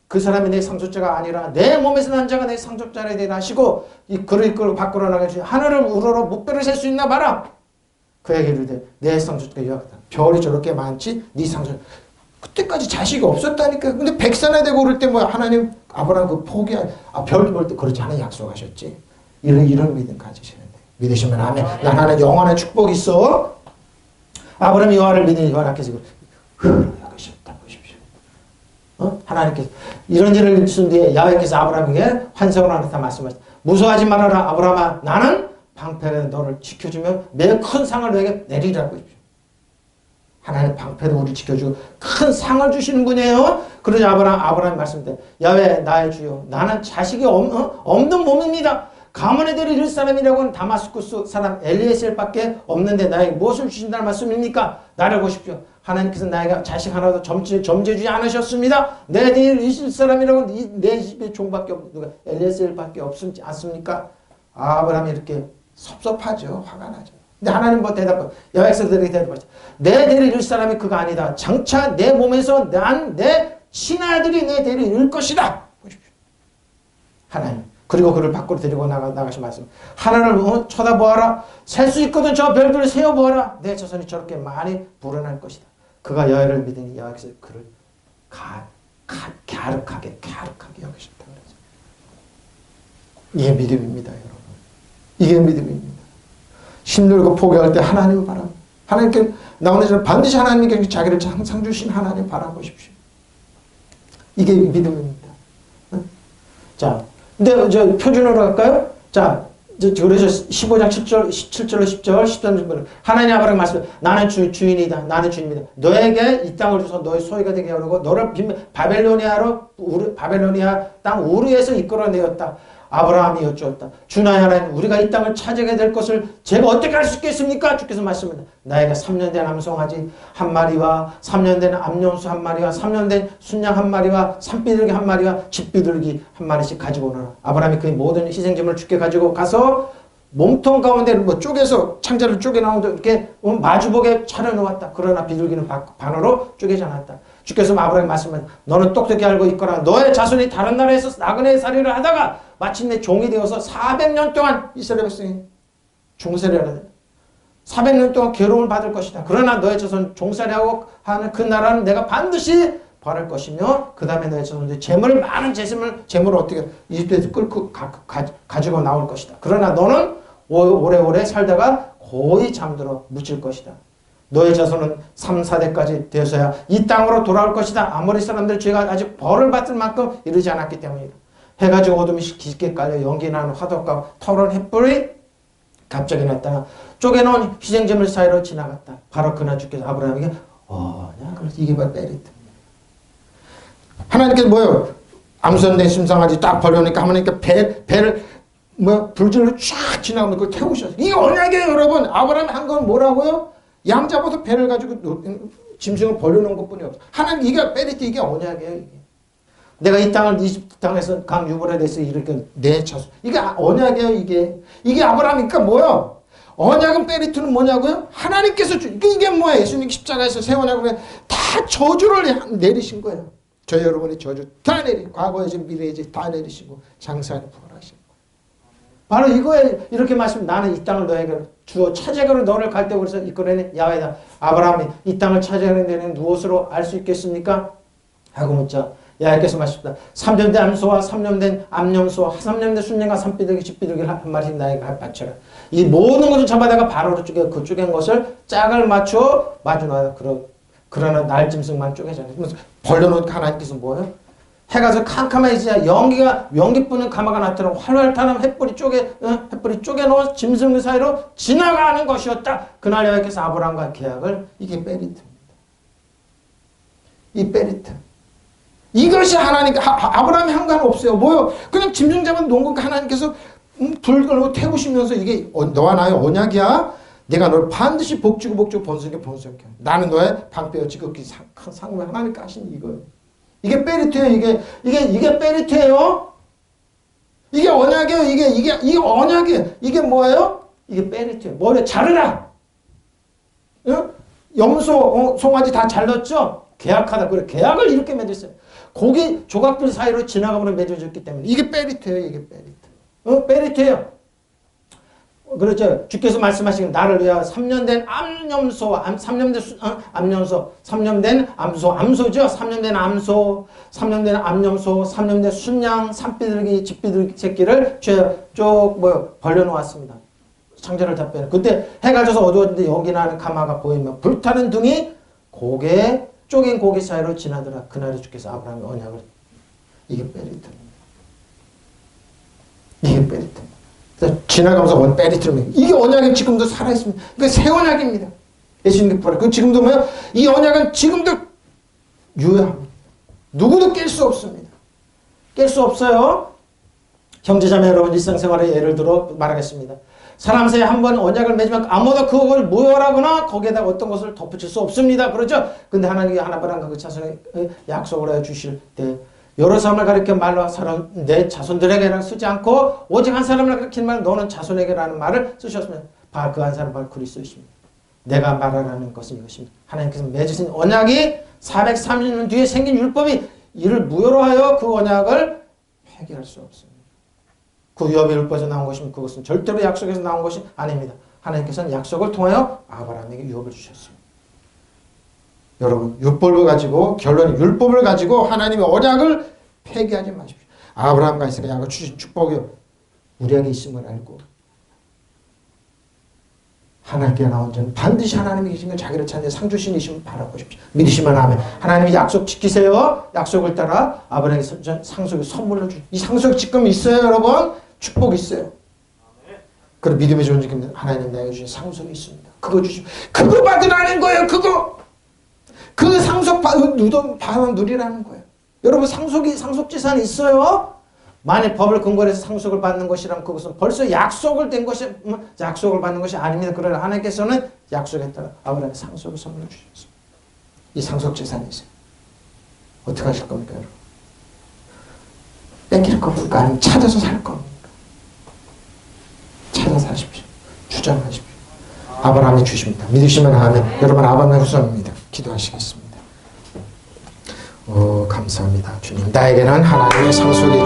그 사람이 내 상속자가 아니라 내 몸에서 난 자가 내 상속자라 되라 하시고 이 글을 이끌고 밖으로 나가시니 하늘을 우러러 목별을 셀 수 있나 봐라. 그에게 이르되 내 상속자가 요한이다. 별이 저렇게 많지 네 상속자 그때까지 자식이 없었다니까. 근데 100세나 되고 그럴 때 뭐 하나님 아브라함 그 별 볼 때 그렇지 않아 약속하셨지. 이런 믿음 가지시는데 믿으시면 아멘. 난 하나님 영원한 축복이 있어. 아브라함이 여호와를 믿으니 여호와께서 여기셨다 보십시오. 하나님께서 이런 일을 주신 뒤에 야훼께서 아브라함에게 환상으로 나타나 말씀하셨다. 무서워하지 말아라 아브라함아 나는 방패가 너를 지켜주며 매우 큰 상을 너에게 내리라고 보십시오. 하나님 방패도 우리 지켜주고 큰 상을 주시는 분이에요. 그러자 아브라함이 말씀대 야훼 나의 주여 나는 자식이 없는 몸입니다. 가문의 대를 이룰 사람이라고는 다마스쿠스 사람 엘리에셀밖에 없는데 나에게 무엇을 주신다는 말씀입니까? 나를 보십시오. 하나님께서 나에게 자식 하나도 점제주지 않으셨습니다. 내 대를 이실 사람이라고는 내 집에 종밖에 없는 누가 엘리에셀밖에 없지 않습니까? 아브라함이 이렇게 섭섭하죠. 화가 나죠. 근데 하나님 뭐 야훼께서 대답하죠. 내 대를 이룰 사람이 그가 아니다. 장차 내 몸에서 내 친아들이 내 대를 이룰 것이다. 보십시오. 하나님. 그리고 그를 밖으로 데리고 나가신 말씀. 하나님을 쳐다보아라. 셀 수 있거든 저 별들을 세어보아라. 내 자손이 저렇게 많이 불어날 것이다. 그가 여호와를 믿으니 여호와께서 그를 갸륵하게 여기셨다. 이게 믿음입니다, 여러분. 이게 믿음입니다. 힘들고 포기할 때 하나님을 바라보고 하나님께 나오는 자는 반드시 하나님께 자기를 항상 주신 하나님 바라보십시오. 이게 믿음입니다. 자, 근데 저 표준어로 할까요? 자, 그래서 15장 7절로 10절, 10절 하나님 아브라함 말씀 나는 주인이다. 나는 주인입니다. 너에게 이 땅을 줘서 너의 소유가 되게 하려고 너를 바벨로니아 땅 우르에서 이끌어내었다. 아브라함이 여쭈었다. 주나의 하나님 우리가 이 땅을 차지하게 될 것을 제가 어떻게 할 수 있겠습니까? 주께서 말씀합니다. 나에게 3년 된 암송아지 한 마리와 3년 된 암염소 한 마리와 3년 된 순양 한 마리와 산비둘기 한 마리와 집비둘기 한 마리씩 가지고 오너라. 아브라함이 그의 모든 희생제물을 주께 가지고 가서 몸통 가운데 뭐 쪼개서 창자를 쪼개 나오는데 이렇게 마주보게 차려놓았다. 그러나 비둘기는 반으로 쪼개지 않았다. 주께서 아브라함에게 말씀하셨다. 너는 똑똑히 알고 있거라. 너의 자손이 다른 나라에서 나그네 살이를 하다가 마침내 종이 되어서 400년 동안 이스라엘 백성이 종살이를 하다. 400년 동안 괴로움을 받을 것이다. 그러나 너의 자손 종살이하고 하는 그 나라는 내가 반드시 벌할 것이며 그 다음에 너의 자손들이 재물을 많은 재물을 어떻게 이집트에서 끌고 가지고 나올 것이다. 그러나 너는 오래오래 살다가 거의 잠들어 묻힐 것이다. 너의 자손은 3, 4대까지 되어서야 이 땅으로 돌아올 것이다. 아모리 사람들 죄가 아직 벌을 받을 만큼 이르지 않았기 때문이다. 해가 지고 어둠이 깊게 깔려 연기 나는 화덕과 터런 햇불이 갑자기 나타나 쪼개놓은 희생제물 사이로 지나갔다. 바로 그날 주께서 아브라함에게 그래서 이게 바로 베리트. 하나님께서 뭐예요? 암선된 심상아지 딱 버려놓으니까 하나님께 배를 불질로 쫙 지나가면 그걸 태우셨어요. 이게 언약이에요, 여러분. 아브라함이 한 건 뭐라고요? 양 잡아서 배를 가지고 짐승을 벌려놓은 것뿐이 없어요. 하나님 이게 베리트, 이게 언약이에요. 이게. 내가 이 땅을 이집트 땅에서 강 유브라데스 이렇게 내 자손. 이게 언약이에요, 이게. 이게 아브라함이니까 뭐예요? 언약은 베리트는 뭐냐고요? 하나님께서 이게 뭐예요? 예수님 십자가에서 새 언약을 다 저주를 내리신 거예요. 저 여러분의 저주 다 과거의 죄, 미래의 죄 다 내리시고 장사하는 부활하신 거예요. 바로 이거에 이렇게 말씀. 나는 이 땅을 너에게 주어 차지하기로 너를 갈 때 그래서 이끌어내 야훼다. 아브라함이 이 땅을 차지하는 데는 무엇으로 알 수 있겠습니까? 하고 묻자. 야훼께서 말씀하셨다. 3년 된 암소와 3년 된 암염소와 3년 된 순양과 3비둘기 10비둘기를 한 마리씩 나에게 바쳐라. 이 모든 것을 잡아다가 바로로 쪼개 그 쪼갠 것을 짝을 맞춰 마주놔. 그러나 날짐승만 쪼개잖아요. 벌려놓은 하나님께서 뭐예요? 해가 저 캄캄해지자 연기 뿌는 가마가 나타나고 활활 타는 햇불이 쪼개놓은 짐승 사이로 지나가는 것이었다. 그날 여호와께서 아브라함과 계약을. 이게 베리트입니다. 이 베리트. 이것이 하나님, 아브라함이 한 건 없어요. 뭐요? 그냥 짐승 잡아 놓은 거 하나님께서 불 걸고 태우시면서 이게 너와 나의 언약이야. 내가 너를 반드시 복주고 번성해. 나는 너의 방패여 지극히 상급에 하나님께 하신 이거예요. 이게 베리트예요. 이게 베리트예요. 이게 언약이에요. 이게 언약이에요. 이게 뭐예요? 이게 베리트예요. 뭐래? 자르라. 응? 염소, 송아지 다 잘랐죠? 계약하다. 그래. 계약을 이렇게 맺었어요. 고기 조각들 사이로 지나가면 맺어졌기 때문에. 이게 베리트예요. 이게 베리트. 베리트예요. 그렇죠. 주께서 말씀하시긴 나를 위하여 3년 된 암염소, 3년 된 암염소, 3년 된 암소죠. 3년 된 암소, 3년 된 암염소, 3년 된 순양, 산비둘기, 집비둘기 새끼를 쭉 벌려놓았습니다. 창자를 다 빼는. 그때 해가 져서 어두웠는데 연기 나는 가마가 보이면 불타는 등이 쪼갠 고기 사이로 지나더라. 그날에 주께서 아브라함의 언약을. 이게 베리트입니다. 이게 베리트. 지나가면서 베리트를 이게 언약은 지금도 살아있습니다. 그게 새 언약입니다. 예수님께 부활. 그 지금도 뭐예요? 이 언약은 지금도 유효합니다. 누구도 깰 수 없습니다. 깰 수 없어요. 형제자매 여러분, 일상생활의 예를 들어 말하겠습니다. 사람 사이에 한 번 언약을 맺으면 아무도 그걸 무효하거나 거기에다 어떤 것을 덧붙일 수 없습니다. 그렇죠? 근데 하나님이 하나님과 그 자손에 약속을 해 주실 때 여러 사람을 가리켜 말로 내 자손들에게는 쓰지 않고 오직 한 사람을 가리키는 말 너는 자손에게라는 말을 쓰셨으면 그 한 사람 바로 그리스도이십니다. 내가 말하라는 것은 이것입니다. 하나님께서 맺으신 언약이 430년 뒤에 생긴 율법이 이를 무효로 하여 그 언약을 폐기할 수 없습니다. 그 율법의 율법에서 나온 것이면 그것은 절대로 약속에서 나온 것이 아닙니다. 하나님께서는 약속을 통하여 아브라함에게 율법을 주셨습니다. 여러분, 율법을 가지고 결론이 율법을 가지고 하나님의 언약을 폐기하지 마십시오. 아브라함과 이삭에게 약을 주신 축복이 우리에게 있음을 알고 하나님께 나온 자는 반드시 하나님이 계신 걸 자기를 찾는 상 주신이심을 바라보십시오. 믿으시면 아멘. 하나님이 약속 지키세요. 약속을 따라 아브라함에게 상속의 선물로 주. 이 상속이 지금 있어요, 여러분. 축복이 있어요. 그리고 믿음의 좋은 지금 하나님 나에게 주신 상속이 있습니다. 그거 주시면 그거 받으라는 거예요. 그 상속 받으면 누리라는 거예요. 여러분 상속 재산이 있어요. 만일 법을 근거로 해서 상속을 받는 것이라면 그것은 벌써 약속을 받는 것이 아닙니다. 그러나 하나님께서는 약속에 따라 아브라함의 상속을 선물해 주셨습니다. 이 상속 재산이 있어요. 어떻게 하실 겁니까, 여러분? 뺏길 겁니까? 아니면 찾아서 살 겁니까? 찾아서 주장사십시오. 주장하십시오. 아브라함이 주십니다. 믿으시면 아멘. 여러분 아브라함의 후손입니다. 기도하시겠습니다. 감사합니다. 주님, 나에게는 하나님의 상속의